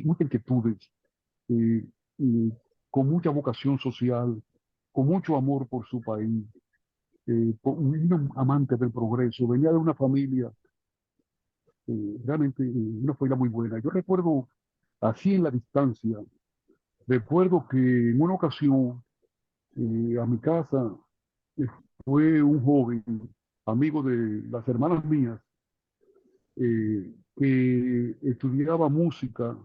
muchas inquietudes, eh, eh, con mucha vocación social, con mucho amor por su país, una amante del progreso. Venía de una familia, realmente una familia muy buena. Yo recuerdo, así en la distancia, recuerdo que en una ocasión a mi casa eh, fue un joven, amigo de las hermanas mías, que estudiaba música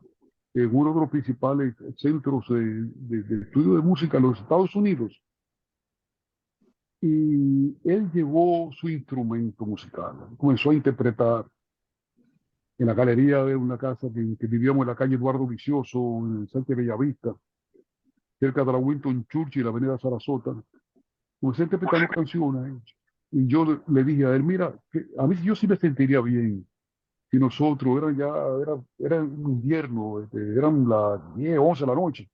en uno de los principales centros de estudio de música en los Estados Unidos. Y él llevó su instrumento musical, comenzó a interpretar en la galería de una casa que vivíamos en la calle Eduardo Vicioso, en el Sánchez Bellavista, cerca de la Winston Churchill y la avenida Sarasota. Comencé a interpretar canciones y yo le dije a él, mira, que a mí yo sí me sentiría bien si nosotros, era invierno, eran las 10, 11 de la noche.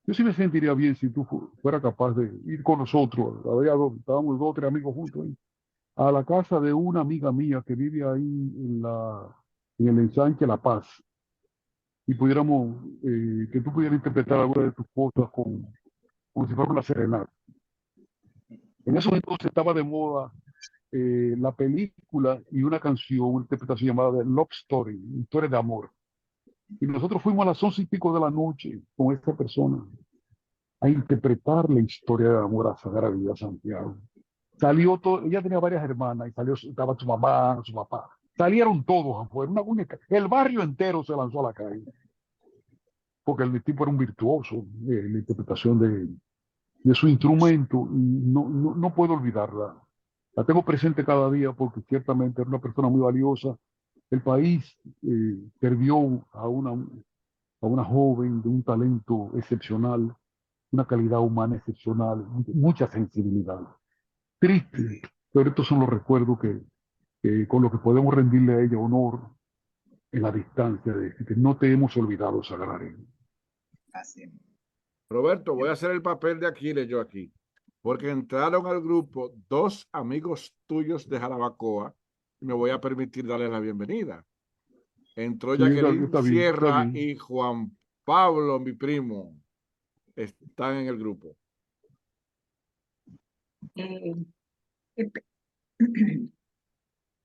Yo sí me sentiría bien si tú fueras capaz de ir con nosotros. Estábamos 2 o 3 amigos juntos ahí, a la casa de una amiga mía que vive ahí en el ensanche La Paz y pudiéramos, que tú pudieras interpretar alguna de tus cosas como si fuera una serenata. En esos entonces estaba de moda la película y una canción, una interpretación llamada Love Story, historia de amor. Y nosotros fuimos a las 11:00 de la noche con esta persona a interpretar la historia de amor a Sagrario de Santiago. Salió todo, ella tenía varias hermanas y estaba su mamá, su papá. Salieron todos afuera, una única. El barrio entero se lanzó a la calle. Porque el tipo era un virtuoso en la interpretación de su instrumento y no puedo olvidarla. La tengo presente cada día porque ciertamente era una persona muy valiosa. El país perdió a una joven de un talento excepcional, una calidad humana excepcional, mucha sensibilidad. Triste, pero estos son los recuerdos con los que podemos rendirle a ella honor en la distancia de que no te hemos olvidado, Sagrario. así. Roberto, voy a hacer el papel de Aquiles yo aquí, porque entraron al grupo 2 amigos tuyos de Jarabacoa y me voy a permitir darles la bienvenida. Entró Sí, Jacqueline está bien, está Sierra bien. y Juan Pablo, mi primo, están en el grupo. Eh, eh,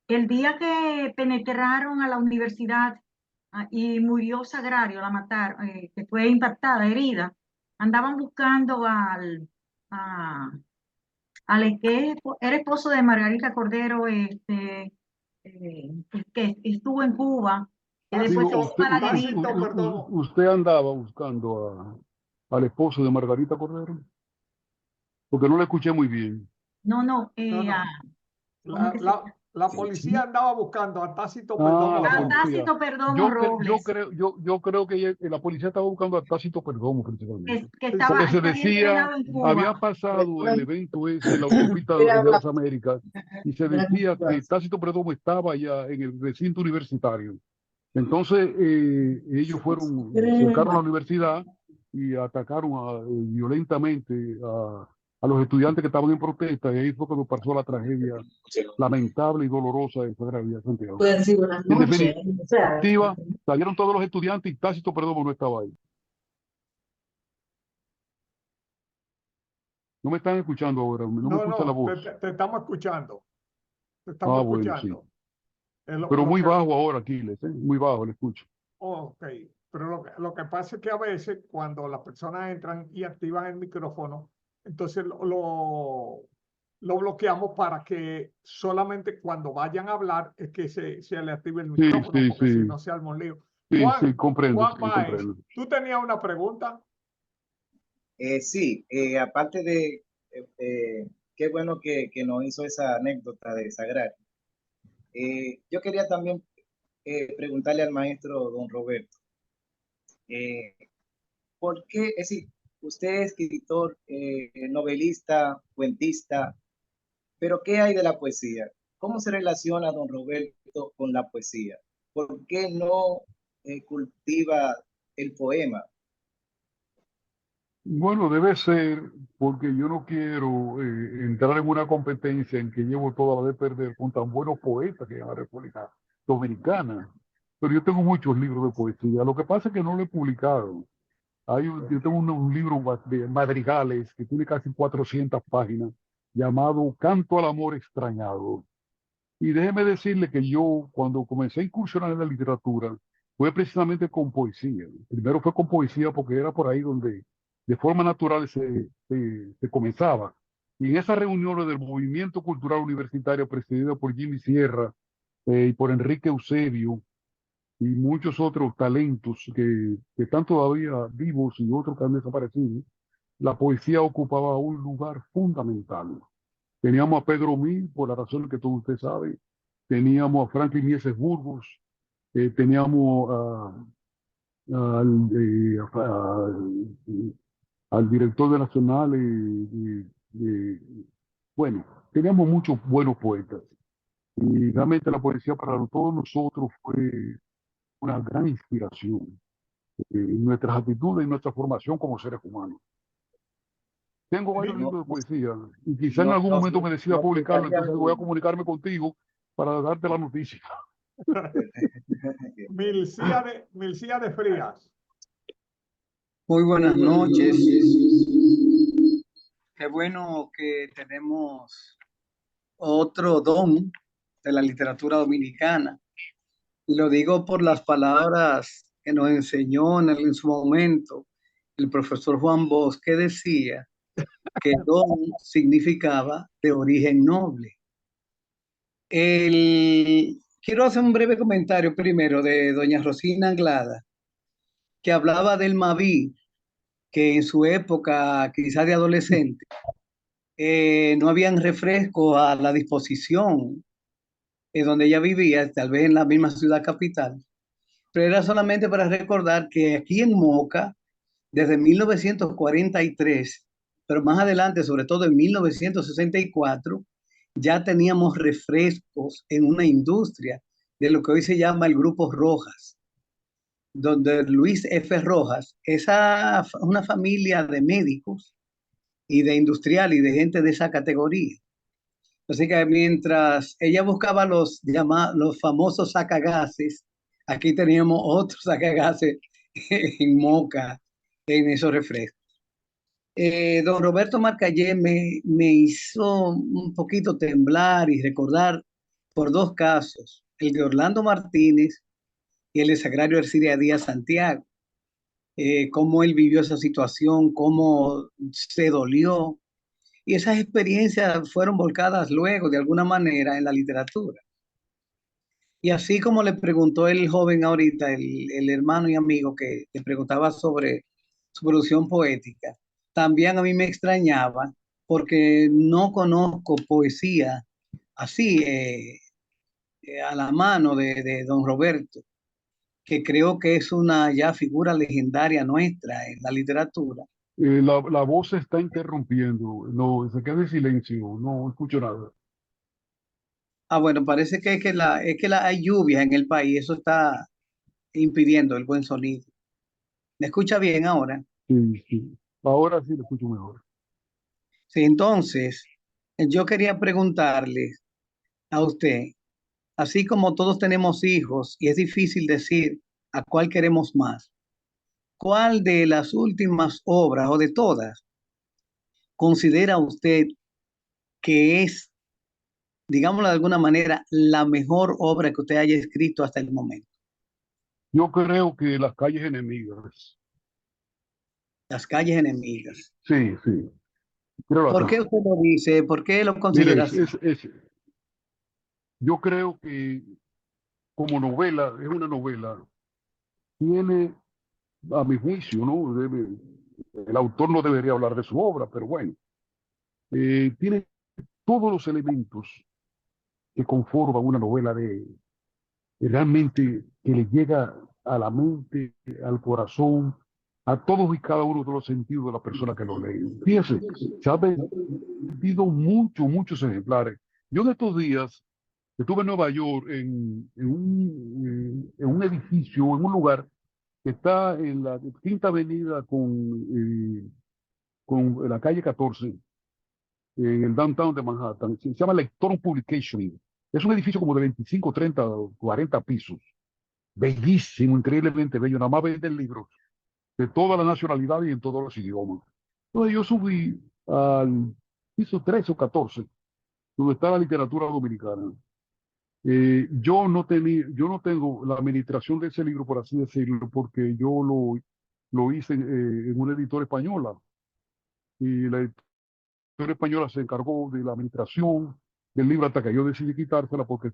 el día que penetraron a la universidad y murió Sagrario, la mataron, que fue impactada, herida, andaban buscando al que era esposo de Margarita Cordero, que estuvo en Cuba, que después se Tácito, fue a la guerrilla. Tácito, perdón. Usted andaba buscando al esposo de Margarita Cordero, porque no le escuché muy bien. No, No, no. ¿cómo es que se llama? La policía andaba buscando a Tácito Ah, Perdomo la Robles. policía. Tácito Perdomo Robles, Yo creo que la policía estaba buscando a Tácito Perdomo que, principalmente. Sí, Porque se que había decía, entrenado en había Cuba. pasado el evento ese en la autopista de las Américas y se decía que Tácito Perdomo estaba ya en el recinto universitario. Entonces ellos cercaron la universidad y atacaron violentamente a los estudiantes que estaban en protesta, y ahí fue cuando pasó la tragedia lamentable y dolorosa de Sagrada Vía de Santiago. Puede decir buenas En noches. O sea, definitiva, salieron todos los estudiantes y Tácito Perdomo no estaba ahí. No me están escuchando ahora, no me escucha la No, voz. te estamos escuchando. Te Ah, estamos bueno, sí. escuchando. Pero Lo muy que, bajo ahora, Aquiles, ¿eh? Muy bajo, le escucho. ok, pero lo que pasa es que a veces cuando las personas entran y activan el micrófono, entonces lo bloqueamos para que solamente cuando vayan a hablar es que se le active el Sí, micrófono, sí, porque si sí. no se arma un lío. Sí, Juan, sí, comprendo, Juan sí, Baez, comprendo. ¿tú tenías una pregunta? Sí, aparte de, qué bueno que nos hizo esa anécdota de Sagrario. Yo quería también preguntarle al maestro don Roberto, eh, ¿por qué, es decir, usted es escritor, novelista, cuentista, pero qué hay de la poesía? ¿Cómo se relaciona don Roberto con la poesía? ¿Por qué no cultiva el poema? Bueno, debe ser porque yo no quiero entrar en una competencia en que llevo toda la de perder con tan buenos poetas que hay en la República Dominicana. Pero yo tengo muchos libros de poesía. Lo que pasa es que no lo he publicado. Yo tengo un libro de madrigales que tiene casi 400 páginas llamado Canto al amor extrañado. Y déjeme decirle que yo, cuando comencé a incursionar en la literatura, fue precisamente con poesía. Primero fue con poesía porque era por ahí donde de forma natural se comenzaba. Y en esas reuniones del movimiento cultural universitario presidido por Jimmy Sierra y por Enrique Eusebio y muchos otros talentos que están todavía vivos y otros que han desaparecido, la poesía ocupaba un lugar fundamental. Teníamos a Pedro Mil, por la razón que todo usted sabe. Teníamos a Franklin Mieses Burgos. Teníamos al, al director de Nacional. Bueno, teníamos muchos buenos poetas. Y realmente la poesía para todos nosotros fue una gran inspiración en nuestras actitudes y nuestra formación como seres humanos. Tengo varios Mi- libros de poesía y quizá en No, algún momento me decida nos publicarlo, gustaría entonces voy a comunicarme contigo para darte la noticia. Milcía de Frías. Muy buenas noches. Qué bueno que tenemos otro don de la literatura dominicana. Y lo digo por las palabras que nos enseñó en su momento el profesor Juan Bosch, que decía que don significaba de origen noble. Quiero hacer un breve comentario primero de doña Rosina Anglada, que hablaba del Maví, que en su época, quizás de adolescente, no habían refrescos a la disposición donde ella vivía, tal vez en la misma ciudad capital, pero era solamente para recordar que aquí en Moca, desde 1943, pero más adelante, sobre todo en 1964, ya teníamos refrescos en una industria de lo que hoy se llama el Grupo Rojas, donde Luis F. Rojas, una familia de médicos y de industrial y de gente de esa categoría. Así que mientras ella buscaba los famosos sacagases, aquí teníamos otros sacagases en Moca, en esos refrescos. Don Roberto Marcallé me hizo un poquito temblar y recordar por dos casos, el de Orlando Martínez y el de Sagrario Ercilia Díaz Santiago. Cómo él vivió esa situación, cómo se dolió, y esas experiencias fueron volcadas luego, de alguna manera, en la literatura. Y así como le preguntó el joven ahorita, el hermano y amigo que le preguntaba sobre su producción poética, también a mí me extrañaba porque no conozco poesía así a la mano de don Roberto, que creo que es una ya figura legendaria nuestra en la literatura. La voz se está interrumpiendo, no, se queda en silencio, no escucho nada. Ah, bueno, parece que hay lluvias en el país, eso está impidiendo el buen sonido. ¿Me escucha bien ahora? Sí, sí. Ahora sí lo escucho mejor. Sí, entonces, yo quería preguntarle a usted, así como todos tenemos hijos y es difícil decir a cuál queremos más, ¿cuál de las últimas obras o de todas considera usted que es, digámoslo de alguna manera, la mejor obra que usted haya escrito hasta el momento? Yo creo que Las calles enemigas, Las calles enemigas. sí, sí, creo ¿Por acá. qué usted lo dice? ¿Por qué lo Mire, considera así? yo creo que como novela, es una novela, tiene, a mi juicio, ¿no? El autor no debería hablar de su obra, pero bueno, tiene todos los elementos que conforman una novela realmente que le llega a la mente, al corazón, a todos y cada uno de los sentidos de la persona que lo lee. Fíjese, se han vendido muchos ejemplares. Yo en estos días estuve en Nueva York en un edificio, en un lugar que está en la Quinta Avenida con la calle 14, en el downtown de Manhattan. Se llama Lectron Publication. Es un edificio como de 25, 30, 40 pisos. Bellísimo, increíblemente bello. Nada más venden libros de toda la nacionalidad y en todos los idiomas. Entonces yo subí al piso 13 o 14, donde está la literatura dominicana. Yo no tengo la administración de ese libro, por así decirlo, porque yo lo hice en una editora española. Y la editora española se encargó de la administración del libro hasta que yo decidí quitársela porque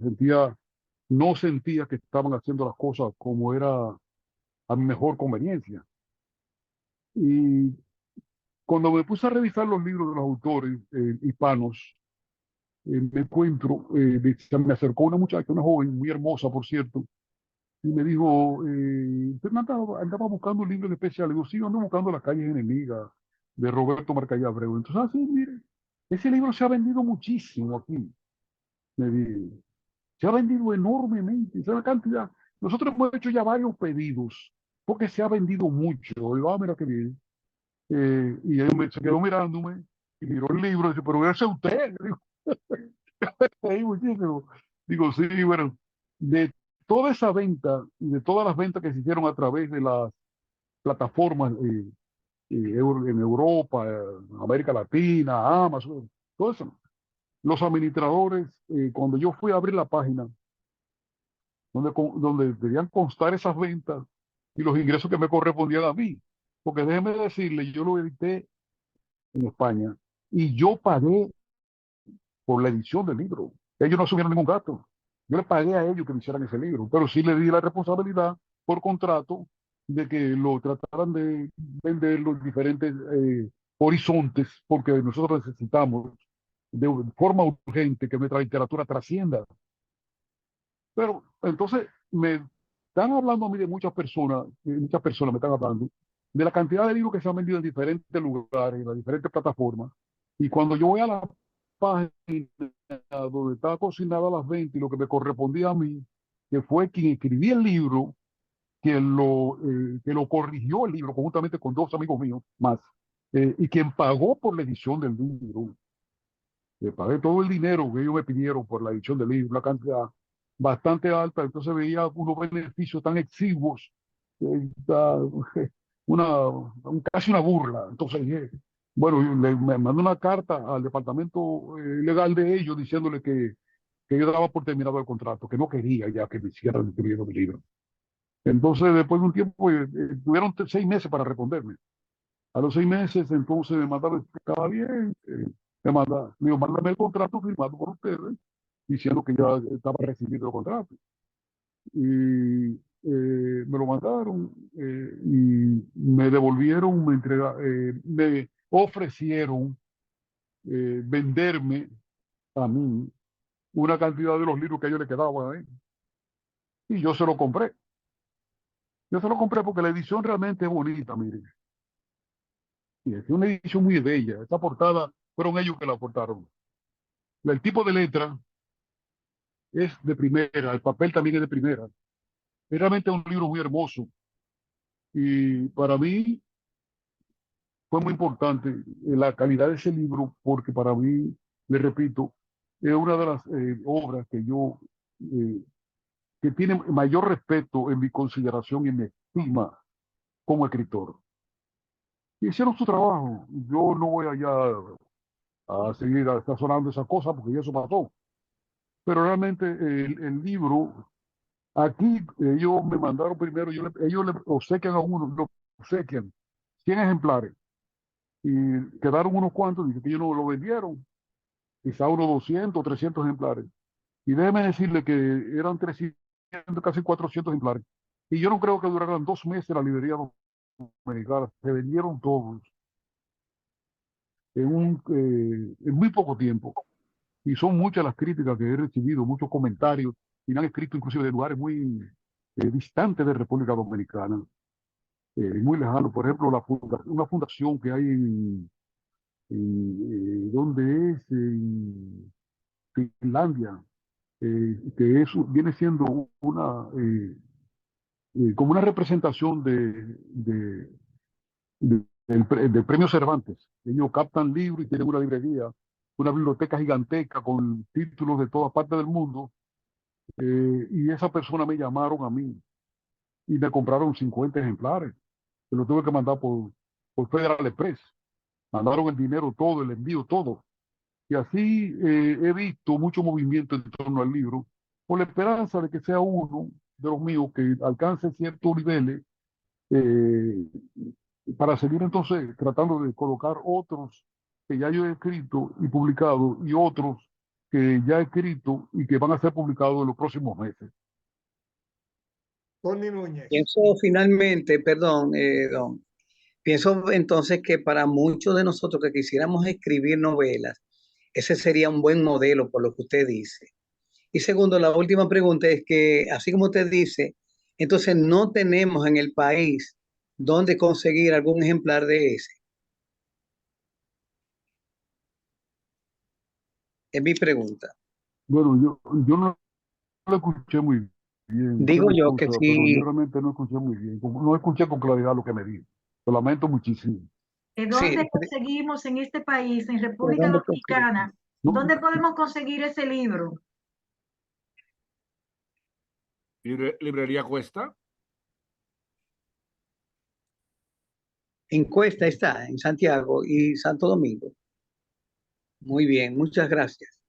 no sentía que estaban haciendo las cosas como era a mi mejor conveniencia. Y cuando me puse a revisar los libros de los autores hispanos, me encuentro, se me acercó una muchacha, una joven muy hermosa, por cierto, y me dijo, usted andaba buscando un libro en especial. Le digo, sí, ando buscando Las calles enemigas de Roberto Marcaya Abreu. Entonces, sí, mire, ese libro se ha vendido muchísimo aquí. Me dijo, se ha vendido enormemente, es una cantidad. Nosotros hemos hecho ya varios pedidos porque se ha vendido mucho. Digo, mira qué bien. Y se quedó mirándome y miró el libro y dice, pero ese es usted. Digo, "Sí, muchísimo". Digo, sí, bueno, de toda esa venta y de todas las ventas que se hicieron a través de las plataformas en Europa, América Latina, Amazon, todo eso, los administradores, cuando yo fui a abrir la página donde debían constar esas ventas y los ingresos que me correspondían a mí, porque déjeme decirle, yo lo edité en España y yo pagué por la edición del libro. Ellos no asumieron ningún gasto. Yo le pagué a ellos que me hicieran ese libro, pero sí le di la responsabilidad por contrato de que lo trataran de vender los diferentes horizontes, porque nosotros necesitamos de forma urgente que nuestra literatura trascienda. Pero entonces me están hablando a mí de muchas personas me están hablando de la cantidad de libros que se han vendido en diferentes lugares, en las diferentes plataformas. Y cuando yo voy a la página donde estaba consignada las ventas y lo que me correspondía a mí, que fue quien escribía el libro, que lo corrigió el libro conjuntamente con dos amigos míos más, y quien pagó por la edición del libro, le pagué todo el dinero que ellos me pidieron por la edición del libro, una cantidad bastante alta. Entonces veía unos beneficios tan exiguos, da casi una burla. Entonces dije, bueno, me mandó una carta al departamento legal de ellos diciéndole que yo daba por terminado el contrato, que no quería ya que me hicieran escribiendo mi libro. Entonces, después de un tiempo, tuvieron 6 meses para responderme. A los 6 meses, entonces me mandaron, estaba bien, me dijo, mándame el contrato firmado por ustedes, diciendo que ya estaba recibiendo el contrato. Y me lo mandaron y me devolvieron, me ofrecieron venderme a mí una cantidad de los libros que a ellos le quedaban ahí. Y yo se lo compré. Yo se lo compré porque la edición realmente es bonita, miren. Y es una edición muy bella. Esta portada fueron ellos que la aportaron. El tipo de letra es de primera, el papel también es de primera. Es realmente un libro muy hermoso. Y para mí, fue muy importante la calidad de ese libro, porque para mí, le repito, es una de las obras que yo, que tiene mayor respeto en mi consideración y en mi estima como escritor. Hicieron su trabajo. Yo no voy allá a seguir sazonando esas cosas porque ya eso pasó. Pero realmente el libro, aquí ellos me mandaron primero, ellos le obsequian a uno, lo obsequian 100 ejemplares y quedaron unos cuantos, dice que ellos no lo vendieron, quizá unos 200 300 ejemplares. Y déjeme decirle que eran 300, casi 400 ejemplares. Y yo no creo que duraran 2 meses la librería dominicana, se vendieron todos en muy poco tiempo. Y son muchas las críticas que he recibido, muchos comentarios, y me han escrito inclusive de lugares muy distantes de República Dominicana, muy lejanos. Por ejemplo, una fundación que hay ¿dónde es? En Finlandia, que eso viene siendo como una representación del Premio Cervantes. Ellos captan libros y tienen una librería, una biblioteca gigantesca con títulos de todas partes del mundo. Y esa persona me llamaron a mí y me compraron 50 ejemplares. Se lo tuve que mandar por Federal Express. Mandaron el dinero todo, el envío todo. Y así he visto mucho movimiento en torno al libro, con la esperanza de que sea uno de los míos que alcance ciertos niveles eh, para seguir entonces tratando de colocar otros que ya yo he escrito y publicado y otros que ya he escrito y que van a ser publicados en los próximos meses. Tony Núñez. Pienso finalmente, perdón, don, pienso entonces que para muchos de nosotros que quisiéramos escribir novelas, ese sería un buen modelo por lo que usted dice. Y segundo, la última pregunta es que, así como usted dice, entonces no tenemos en el país dónde conseguir algún ejemplar de ese. Es mi pregunta. Bueno, yo no lo escuché muy bien, usted Digo me yo que excusa, pero yo si, realmente no escuché muy bien, no escuché con claridad lo que me dijo. Lo lamento muchísimo. sí, ¿Dónde conseguimos en este país, en ¿de República dónde conseguir? Dominicana, No, dónde podemos conseguir ese libro? Librería Cuesta. Encuesta está en Santiago y Santo Domingo. Muy bien, muchas gracias.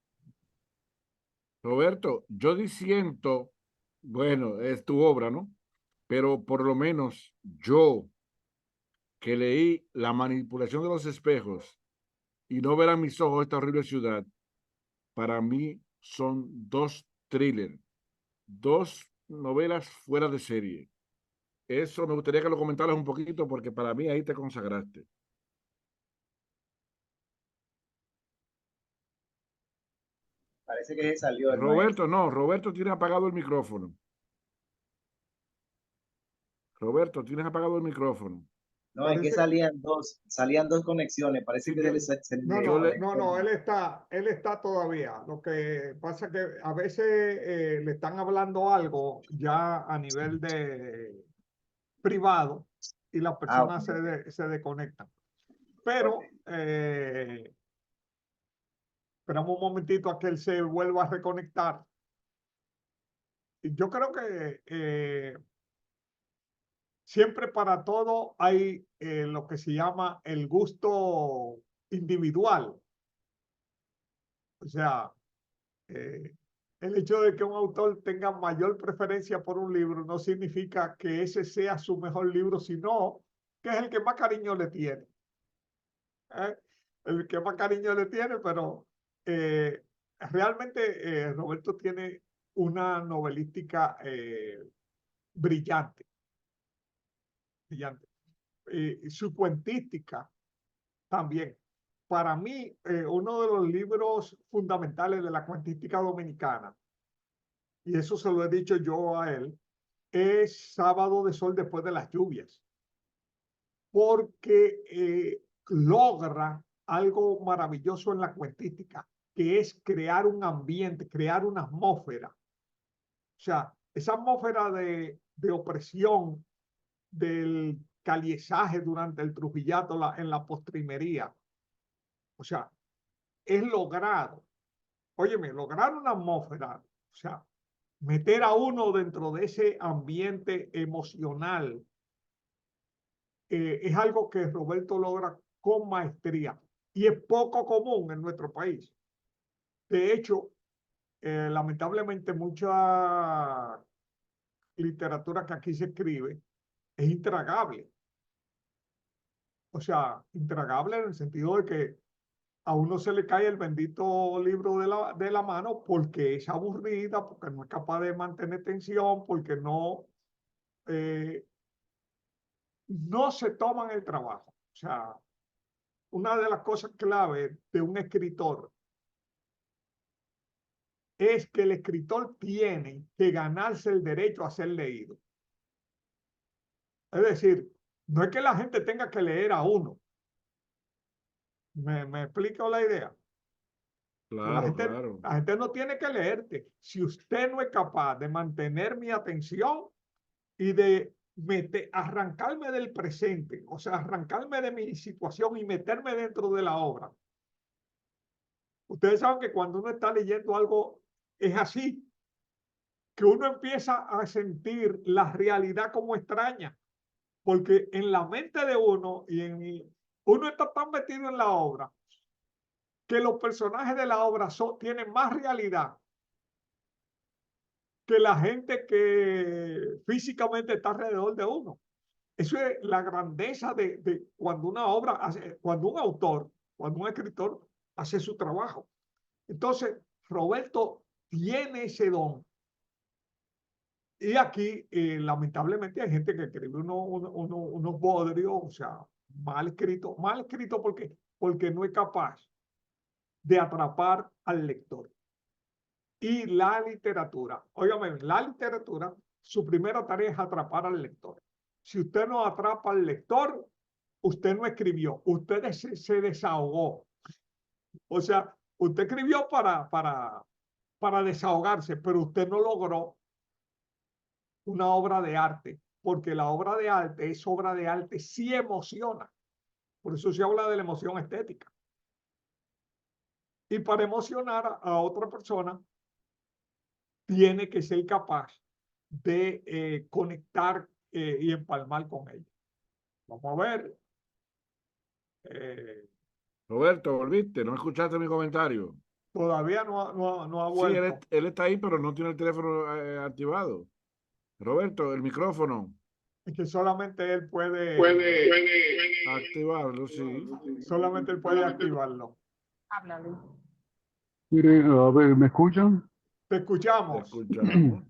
Roberto, yo disiento, bueno, es tu obra, ¿no? Pero por lo menos yo, que leí La manipulación de los espejos y No ver a mis ojos esta horrible ciudad, para mí son dos thrillers, dos novelas fuera de serie. Eso me gustaría que lo comentaras un poquito porque para mí ahí te consagraste. Parece que se salió el Roberto, maestro. no, Roberto tiene apagado el micrófono. Roberto, tienes apagado el micrófono. No, es que Parece, salían dos conexiones. Parece Sí, que se no, yo no, le, no, no, él está todavía. Lo que pasa es que a veces le están hablando algo ya a nivel de privado y las personas ok, se desconectan. ok. Pero esperamos un momentito a que él se vuelva a reconectar. Y yo creo que siempre para todo hay lo que se llama el gusto individual. O sea, eh, el hecho de que un autor tenga mayor preferencia por un libro no significa que ese sea su mejor libro, sino que es el que más cariño le tiene. ¿Eh? El que más cariño le tiene, pero realmente Roberto tiene una novelística brillante, brillante. Su cuentística también. Para mí, uno de los libros fundamentales de la cuentística dominicana, y eso se lo he dicho yo a él, es Sábado de Sol después de las lluvias, porque logra algo maravilloso en la cuentística, que es crear un ambiente, crear una atmósfera. O sea, esa atmósfera de opresión, del caliesaje durante el trujillato en la postrimería. O sea, es logrado. Óyeme, lograr una atmósfera, o sea, meter a uno dentro de ese ambiente emocional, es algo que Roberto logra con maestría y es poco común en nuestro país. De hecho, lamentablemente mucha literatura que aquí se escribe es intragable. O sea, intragable en el sentido de que a uno se le cae el bendito libro de la mano porque es aburrida, porque no es capaz de mantener tensión, porque no se toman el trabajo. O sea, una de las cosas clave de un escritor es que el escritor tiene que ganarse el derecho a ser leído. Es decir, no es que la gente tenga que leer a uno. ¿Me explico la idea? Claro, claro. La gente no tiene que leerte. Si usted no es capaz de mantener mi atención y de arrancarme del presente, o sea, arrancarme de mi situación y meterme dentro de la obra. Ustedes saben que cuando uno está leyendo algo es así, que uno empieza a sentir la realidad como extraña, porque en la mente de uno uno está tan metido en la obra que los personajes de la obra tienen más realidad que la gente que físicamente está alrededor de uno. Eso es la grandeza de cuando una obra cuando un autor, cuando un escritor hace su trabajo. Entonces, Roberto tiene ese don. Y aquí, lamentablemente, hay gente que escribe unos bodrios, o sea, mal escrito porque no es capaz de atrapar al lector. Y la literatura, óigame, la literatura, su primera tarea es atrapar al lector. Si usted no atrapa al lector, usted no escribió, usted se desahogó. O sea, usted escribió para desahogarse, pero usted no logró una obra de arte, porque la obra de arte es obra de arte, sí emociona. Por eso se habla de la emoción estética. Y para emocionar a otra persona, tiene que ser capaz de conectar y empalmar con ella. Vamos a ver. Roberto, ¿volviste? ¿No escuchaste mi comentario? Todavía no ha Sí, vuelto. él está ahí, pero no tiene el teléfono activado. Roberto, el micrófono. Es que solamente él Activarlo, sí. solamente él puede activarlo. Mire, a ver, ¿me escuchan? Te Te escuchamos. escuchamos.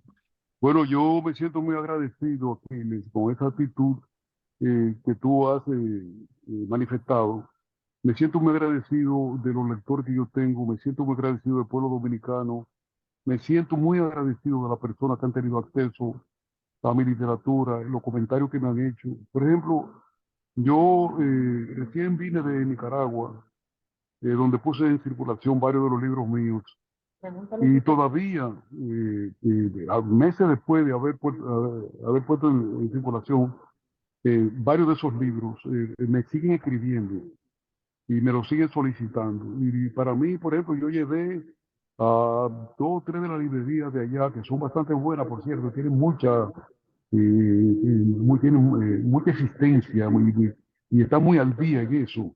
Bueno, yo me siento muy agradecido, Aquiles, con esa actitud que tú has manifestado. Me siento muy agradecido de los lectores que yo tengo, me siento muy agradecido del pueblo dominicano, me siento muy agradecido de las personas que han tenido acceso a mi literatura, los comentarios que me han hecho. Por ejemplo, yo recién vine de Nicaragua, donde puse en circulación varios de los libros míos. Y todavía, meses después de haber puesto en circulación varios de esos libros, me siguen escribiendo y me los siguen solicitando. Y para mí, por ejemplo, yo llevé a dos o tres de las librerías de allá, que son bastante buenas, por cierto, tienen tienen mucha existencia y están muy al día en eso.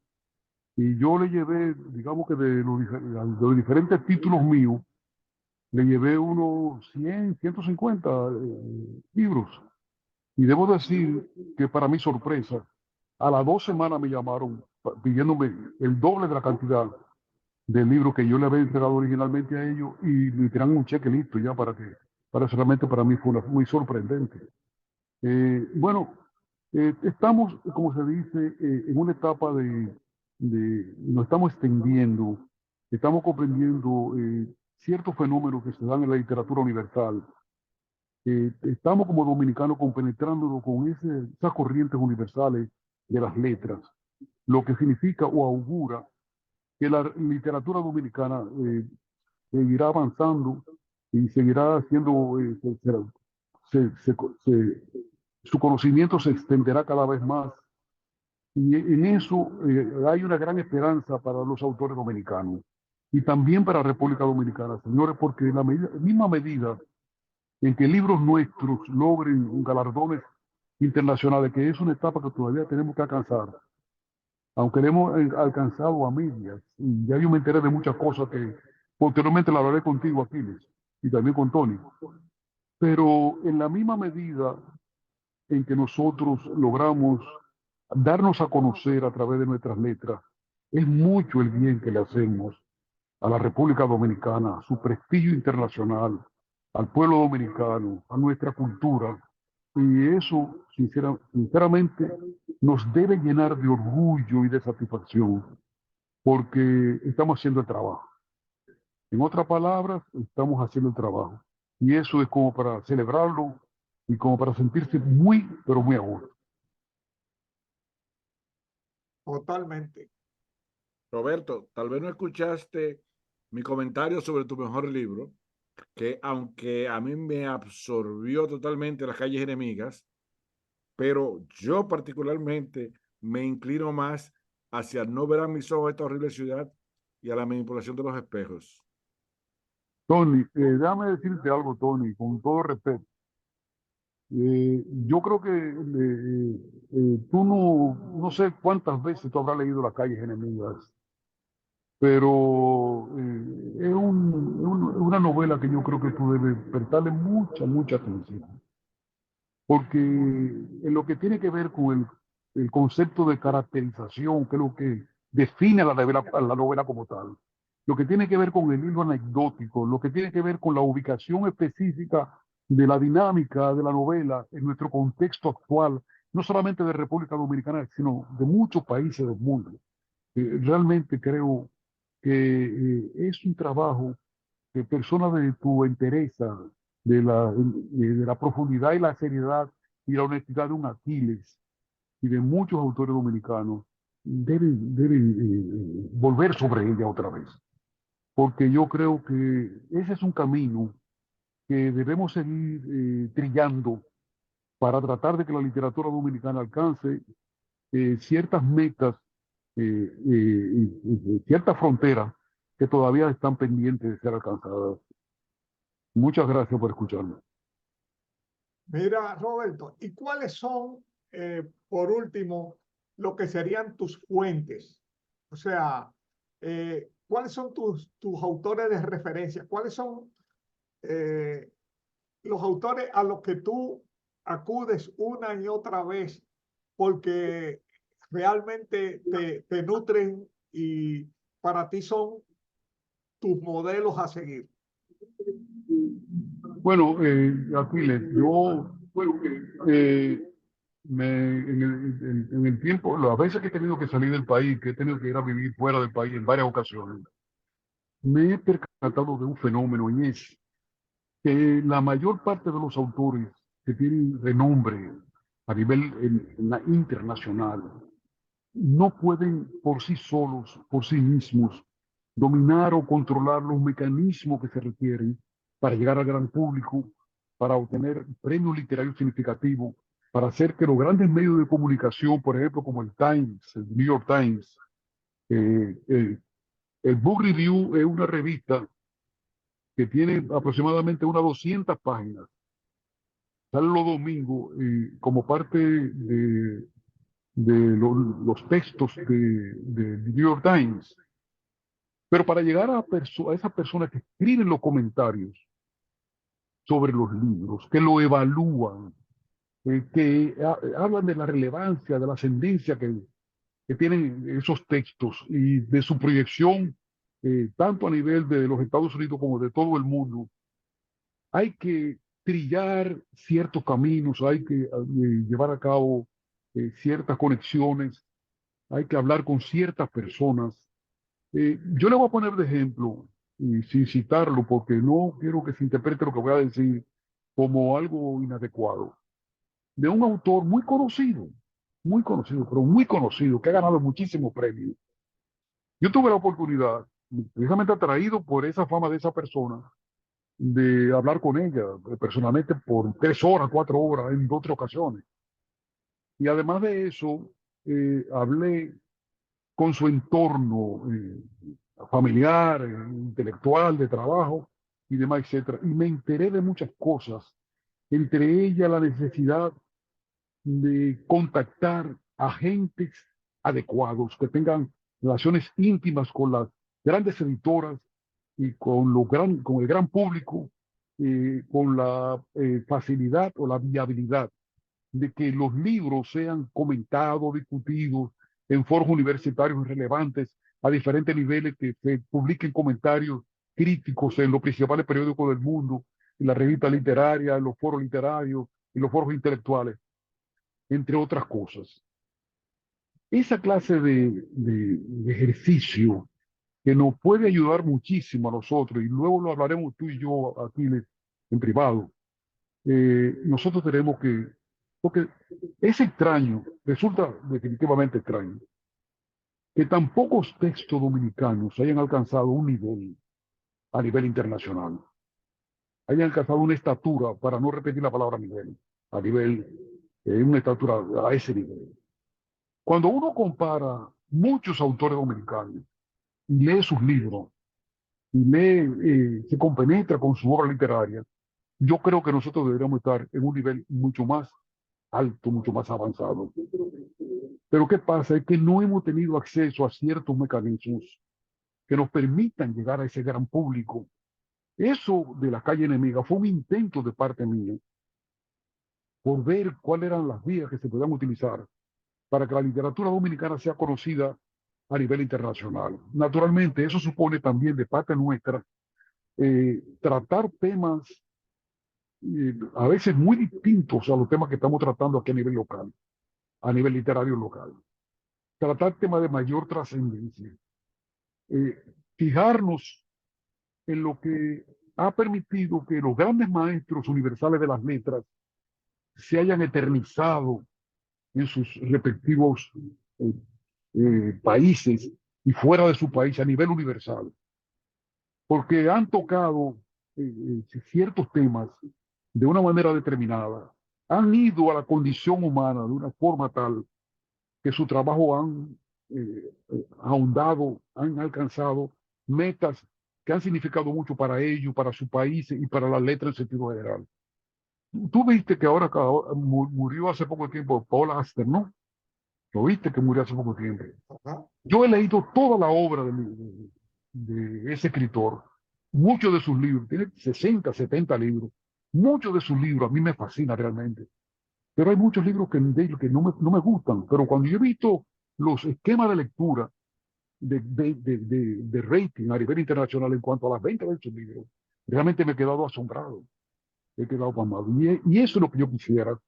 Y yo le llevé, digamos que de los diferentes títulos míos, le llevé unos 100, 150 libros. Y debo decir que para mi sorpresa, a las 2 semanas me llamaron pidiéndome el doble de la cantidad de libros que yo le había entregado originalmente a ellos y me tiraron un cheque listo ya realmente para mí fue muy sorprendente. Bueno, estamos, como se dice, en una etapa nos estamos extendiendo, estamos comprendiendo ciertos fenómenos que se dan en la literatura universal. Estamos como dominicanos compenetrándonos con esas corrientes universales de las letras, lo que significa o augura que la literatura dominicana seguirá avanzando y seguirá siendo, su conocimiento se extenderá cada vez más. Y en eso hay una gran esperanza para los autores dominicanos y también para la República Dominicana, señores, porque en la misma medida en que libros nuestros logren galardones internacionales, que es una etapa que todavía tenemos que alcanzar, aunque le hemos alcanzado a medias, y ya yo me enteré de muchas cosas que posteriormente la hablaré contigo, Aquiles, y también con Tony, pero en la misma medida en que nosotros logramos darnos a conocer a través de nuestras letras, es mucho el bien que le hacemos a la República Dominicana, a su prestigio internacional, al pueblo dominicano, a nuestra cultura. Y eso, sinceramente, nos debe llenar de orgullo y de satisfacción, porque estamos haciendo el trabajo. En otras palabras, estamos haciendo el trabajo. Y eso es como para celebrarlo y como para sentirse muy, pero muy a gusto. Totalmente. Roberto, tal vez no escuchaste mi comentario sobre tu mejor libro, que aunque a mí me absorbió totalmente Las calles enemigas, pero yo particularmente me inclino más hacia no ver a mis ojos esta horrible ciudad y a la manipulación de los espejos. Tony, déjame decirte algo, Tony, con todo respeto. Yo creo que tú no sé cuántas veces tú habrás leído Las calles enemigas, pero es una novela que yo creo que tú debes prestarle mucha, mucha atención, porque en lo que tiene que ver con el concepto de caracterización, que es lo que define a la novela como tal, lo que tiene que ver con el hilo anecdótico, lo que tiene que ver con la ubicación específica de la dinámica de la novela en nuestro contexto actual, no solamente de República Dominicana, sino de muchos países del mundo. Realmente creo que es un trabajo que personas de tu entereza, de la profundidad y la seriedad y la honestidad de un Aquiles y de muchos autores dominicanos deben volver sobre ella otra vez. Porque yo creo que ese es un camino que debemos seguir trillando para tratar de que la literatura dominicana alcance ciertas metas, ciertas fronteras que todavía están pendientes de ser alcanzadas. Muchas gracias por escucharme. Mira, Roberto, ¿y cuáles son, por último, lo que serían tus fuentes? O sea, ¿cuáles son tus autores de referencia? ¿Cuáles son los autores a los que tú acudes una y otra vez porque realmente te nutren y para ti son tus modelos a seguir? Bueno, Aquiles, yo, bueno, en el tiempo, las veces que he tenido que salir del país, que he tenido que ir a vivir fuera del país en varias ocasiones, me he percatado de un fenómeno y es que la mayor parte de los autores que tienen renombre a nivel internacional no pueden por sí solos, por sí mismos, dominar o controlar los mecanismos que se requieren para llegar al gran público, para obtener premios literarios significativos, para hacer que los grandes medios de comunicación, por ejemplo, como el Times, el New York Times, el Book Review es una revista que tiene aproximadamente unas 200 páginas. Sale los domingos como parte de los textos de New York Times. Pero para llegar a esas personas que escriben los comentarios sobre los libros, que lo evalúan, que hablan de la relevancia, de la ascendencia que tienen esos textos y de su proyección, tanto a nivel de los Estados Unidos como de todo el mundo, hay que trillar ciertos caminos, hay que llevar a cabo ciertas conexiones, hay que hablar con ciertas personas. Yo le voy a poner de ejemplo, y sin citarlo, porque no quiero que se interprete lo que voy a decir como algo inadecuado, de un autor muy conocido, pero muy conocido, que ha ganado muchísimos premios. Yo tuve la oportunidad, precisamente atraído por esa fama de esa persona, de hablar con ella personalmente por 3 horas, 4 horas en 2 o 3 ocasiones. Y además de eso, hablé con su entorno familiar, intelectual, de trabajo y demás, etcétera. Y me enteré de muchas cosas, entre ellas la necesidad de contactar agentes adecuados que tengan relaciones íntimas con las grandes editoras y con el gran público, con la facilidad o la viabilidad de que los libros sean comentados, discutidos en foros universitarios relevantes a diferentes niveles, que se publiquen comentarios críticos en los principales periódicos del mundo, en la revista literaria, en los foros literarios, en los foros intelectuales, entre otras cosas. Esa clase de ejercicio que nos puede ayudar muchísimo a nosotros, y luego lo hablaremos tú y yo aquí en privado, nosotros tenemos que, porque es extraño, resulta definitivamente extraño, que tan pocos textos dominicanos hayan alcanzado un nivel a nivel internacional, hayan alcanzado una estatura, para no repetir la palabra nivel, a nivel, una estatura a ese nivel. Cuando uno compara muchos autores dominicanos y lee sus libros, y lee, se compenetra con su obra literaria, yo creo que nosotros deberíamos estar en un nivel mucho más alto, mucho más avanzado. Pero ¿qué pasa? Es que no hemos tenido acceso a ciertos mecanismos que nos permitan llegar a ese gran público. Eso de la calle enemiga fue un intento de parte mía por ver cuáles eran las vías que se podían utilizar para que la literatura dominicana sea conocida a nivel internacional. Naturalmente, eso supone también de parte nuestra tratar temas a veces muy distintos a los temas que estamos tratando aquí a nivel local, a nivel literario local. Tratar temas de mayor trascendencia. Eh, Fijarnos en lo que ha permitido que los grandes maestros universales de las letras se hayan eternizado en sus respectivos eh, países y fuera de su país a nivel universal, porque han tocado ciertos temas de una manera determinada, han ido a la condición humana de una forma tal que su trabajo han ahondado, han alcanzado metas que han significado mucho para ellos, para su país y para la letra en sentido general. Tú viste que ahora murió hace poco tiempo Paul Auster, ¿no? Lo viste que murió hace poco tiempo. Ajá. Yo he leído toda la obra de ese escritor, muchos de sus libros, tiene 60, 70 libros, muchos de sus libros a mí me fascinan realmente, pero hay muchos libros de ellos que no me gustan, pero cuando yo he visto los esquemas de lectura de rating a nivel internacional en cuanto a las ventas de sus libros, realmente me he quedado asombrado, he quedado pasmado. Y eso es lo que yo quisiera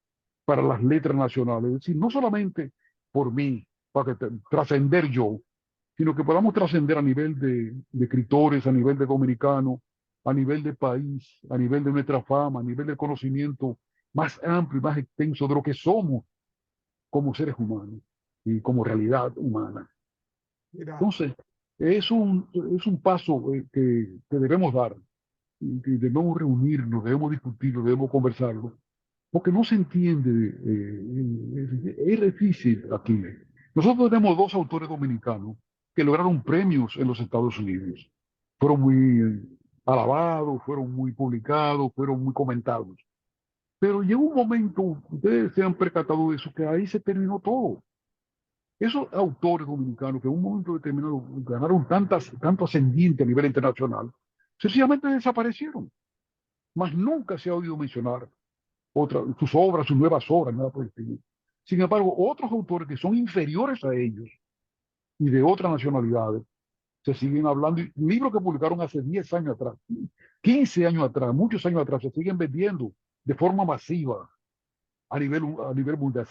para las letras nacionales, es decir, no solamente por mí, para que trascender yo, sino que podamos trascender a nivel de escritores, a nivel de dominicanos, a nivel de país, a nivel de nuestra fama, a nivel de conocimiento más amplio y más extenso de lo que somos como seres humanos y como realidad humana. Mira, Entonces, es un paso que debemos dar, y que debemos reunirnos, debemos discutirlo, debemos conversarlo, porque no se entiende, es difícil aquí. Nosotros tenemos dos autores dominicanos que lograron premios en los Estados Unidos. Fueron muy alabados, fueron muy publicados, fueron muy comentados. Pero llegó un momento, ustedes se han percatado de eso, que ahí se terminó todo. Esos autores dominicanos que en un momento determinado ganaron tanto ascendiente a nivel internacional, sencillamente desaparecieron. Más nunca se ha oído mencionar sus obras, sus nuevas obras, nada por el estilo. Sin embargo, otros autores que son inferiores a ellos y de otras nacionalidades se siguen hablando. Libros que publicaron hace 10 años atrás, 15 años atrás, muchos años atrás, se siguen vendiendo de forma masiva a nivel mundial.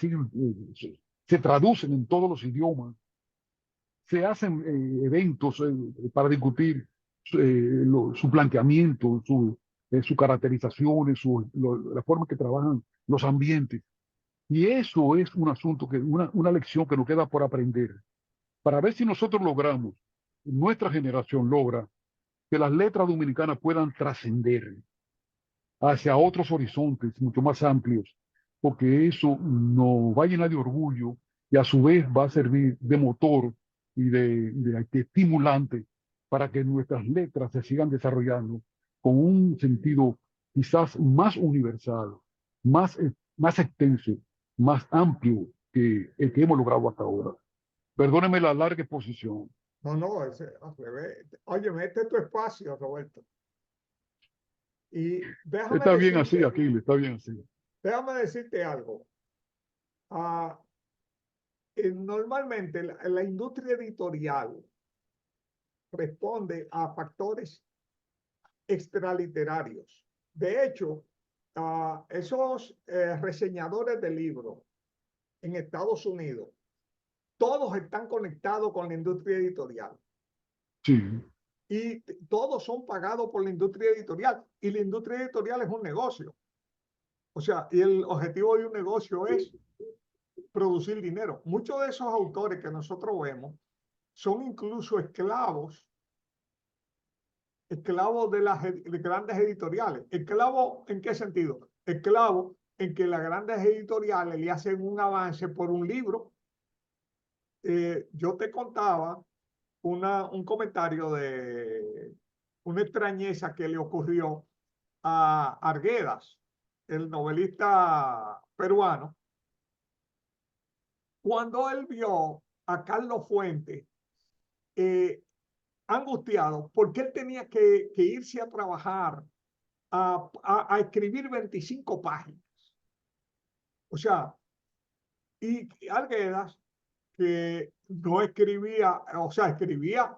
Se traducen en todos los idiomas, se hacen eventos para discutir su planteamiento, su caracterizaciones, la forma que trabajan los ambientes. Y eso es un asunto, una lección que nos queda por aprender, para ver si nosotros logramos, nuestra generación logra que las letras dominicanas puedan trascender hacia otros horizontes mucho más amplios, porque eso nos va a llenar de orgullo y a su vez va a servir de motor y de estimulante para que nuestras letras se sigan desarrollando con un sentido quizás más universal, más extenso, más amplio que el que hemos logrado hasta ahora. Perdóneme la larga exposición. No, al revés. Oye, mete tu espacio, Roberto. Y déjame Está bien así, decirte, Aquiles, está bien así. déjame decirte algo. Ah, normalmente la industria editorial responde a factores extraliterarios. De hecho, esos reseñadores de libros en Estados Unidos, todos están conectados con la industria editorial. Sí, Y todos son pagados por la industria editorial. Y la industria editorial es un negocio. O sea, y el objetivo de un negocio es producir dinero. Muchos de esos autores que nosotros vemos son incluso esclavos de las de grandes editoriales. ¿Esclavo en qué sentido? Esclavo en que las grandes editoriales le hacen un avance por un libro. Yo te contaba un comentario de una extrañeza que le ocurrió a Arguedas, el novelista peruano, cuando él vio a Carlos Fuentes angustiado porque él tenía que irse a trabajar a escribir 25 páginas. O sea, y Arguedas, que no escribía, o sea, escribía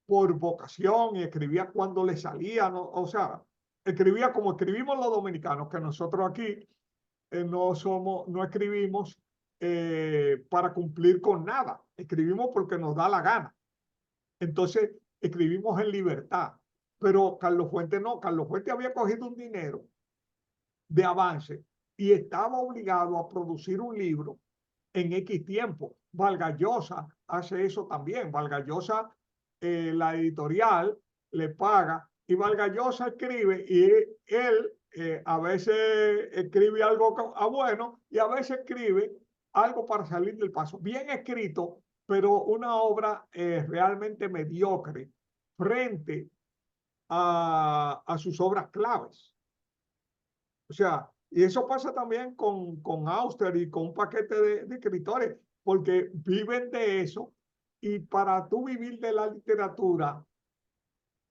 por vocación y escribía cuando le salía, ¿no? O sea, escribía como escribimos los dominicanos, que nosotros aquí no escribimos para cumplir con nada, escribimos porque nos da la gana. Entonces, escribimos en libertad. Pero Carlos Fuentes no, Carlos Fuentes había cogido un dinero de avance y estaba obligado a producir un libro en X tiempo. Vargas Llosa hace eso también. Vargas Llosa, la editorial le paga y Vargas Llosa escribe y él a veces escribe algo bueno y a veces escribe algo para salir del paso. Bien escrito, pero una obra realmente mediocre frente a sus obras claves. O sea, y eso pasa también con Auster y con un paquete de escritores, porque viven de eso y para tú vivir de la literatura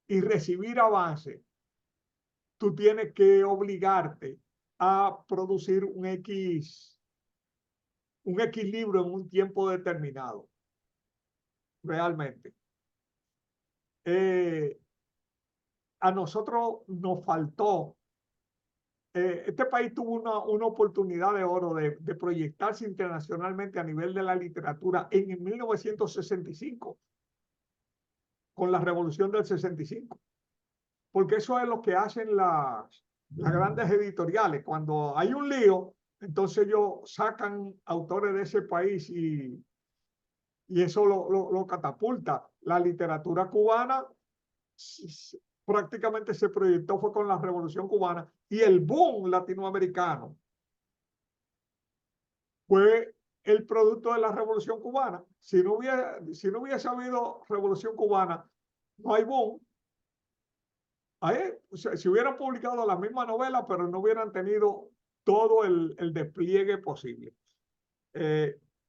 y recibir avance, tú tienes que obligarte a producir un equilibrio en un tiempo determinado, realmente. A nosotros nos faltó este país tuvo una oportunidad de oro de proyectarse internacionalmente a nivel de la literatura en el 1965, con la revolución del 65, porque eso es lo que hacen las grandes editoriales. Cuando hay un lío, entonces ellos sacan autores de ese país y eso lo catapulta. La literatura cubana prácticamente se proyectó fue con la Revolución Cubana y el boom latinoamericano fue el producto de la Revolución Cubana. Si no hubiese habido Revolución Cubana, no hay boom. Ahí, o sea, si hubieran publicado la misma novela, pero no hubieran tenido todo el despliegue posible.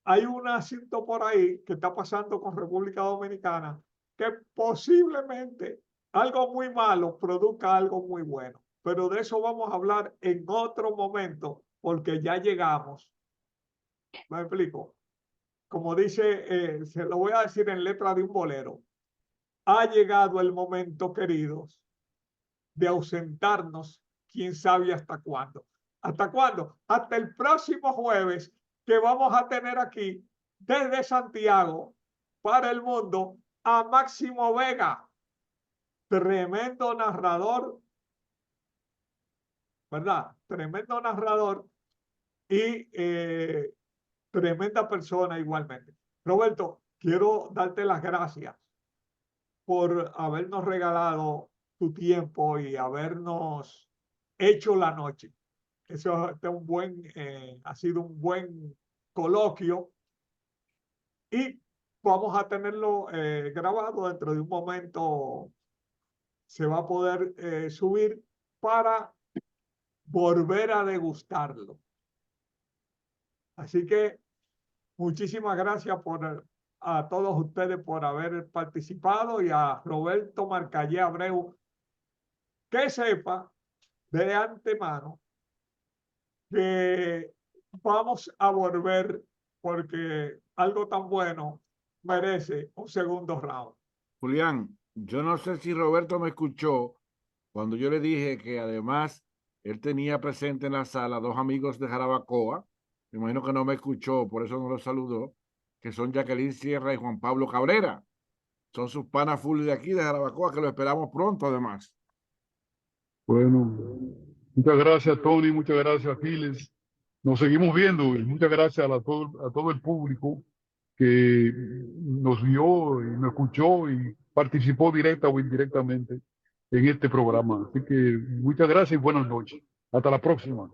Hay un asunto por ahí que está pasando con República Dominicana que posiblemente algo muy malo produzca algo muy bueno. Pero de eso vamos a hablar en otro momento porque ya llegamos. ¿Me explico? Como dice, se lo voy a decir en letra de un bolero. Ha llegado el momento, queridos, de ausentarnos, quién sabe hasta cuándo. ¿Hasta cuándo? Hasta el próximo jueves que vamos a tener aquí desde Santiago para el mundo a Máximo Vega, tremendo narrador, ¿verdad? Tremendo narrador y tremenda persona igualmente. Roberto, quiero darte las gracias por habernos regalado tu tiempo y habernos hecho la noche. Eso es un buen, ha sido un buen coloquio y vamos a tenerlo grabado dentro de un momento. Se va a poder subir para volver a degustarlo. Así que muchísimas gracias a todos ustedes por haber participado y a Roberto Marcallé Abreu, que sepa de antemano que vamos a volver porque algo tan bueno merece un segundo round. Julián, yo no sé si Roberto me escuchó cuando yo le dije que además él tenía presente en la sala dos amigos de Jarabacoa. Me imagino que no me escuchó, por eso no los saludó, que son Jacqueline Sierra y Juan Pablo Cabrera. Son sus panas full de aquí, de Jarabacoa, que lo esperamos pronto además. Bueno, muchas gracias, Tony, muchas gracias, Giles. Nos seguimos viendo y muchas gracias a todo el público que nos vio y nos escuchó y participó directa o indirectamente en este programa. Así que muchas gracias y buenas noches. Hasta la próxima.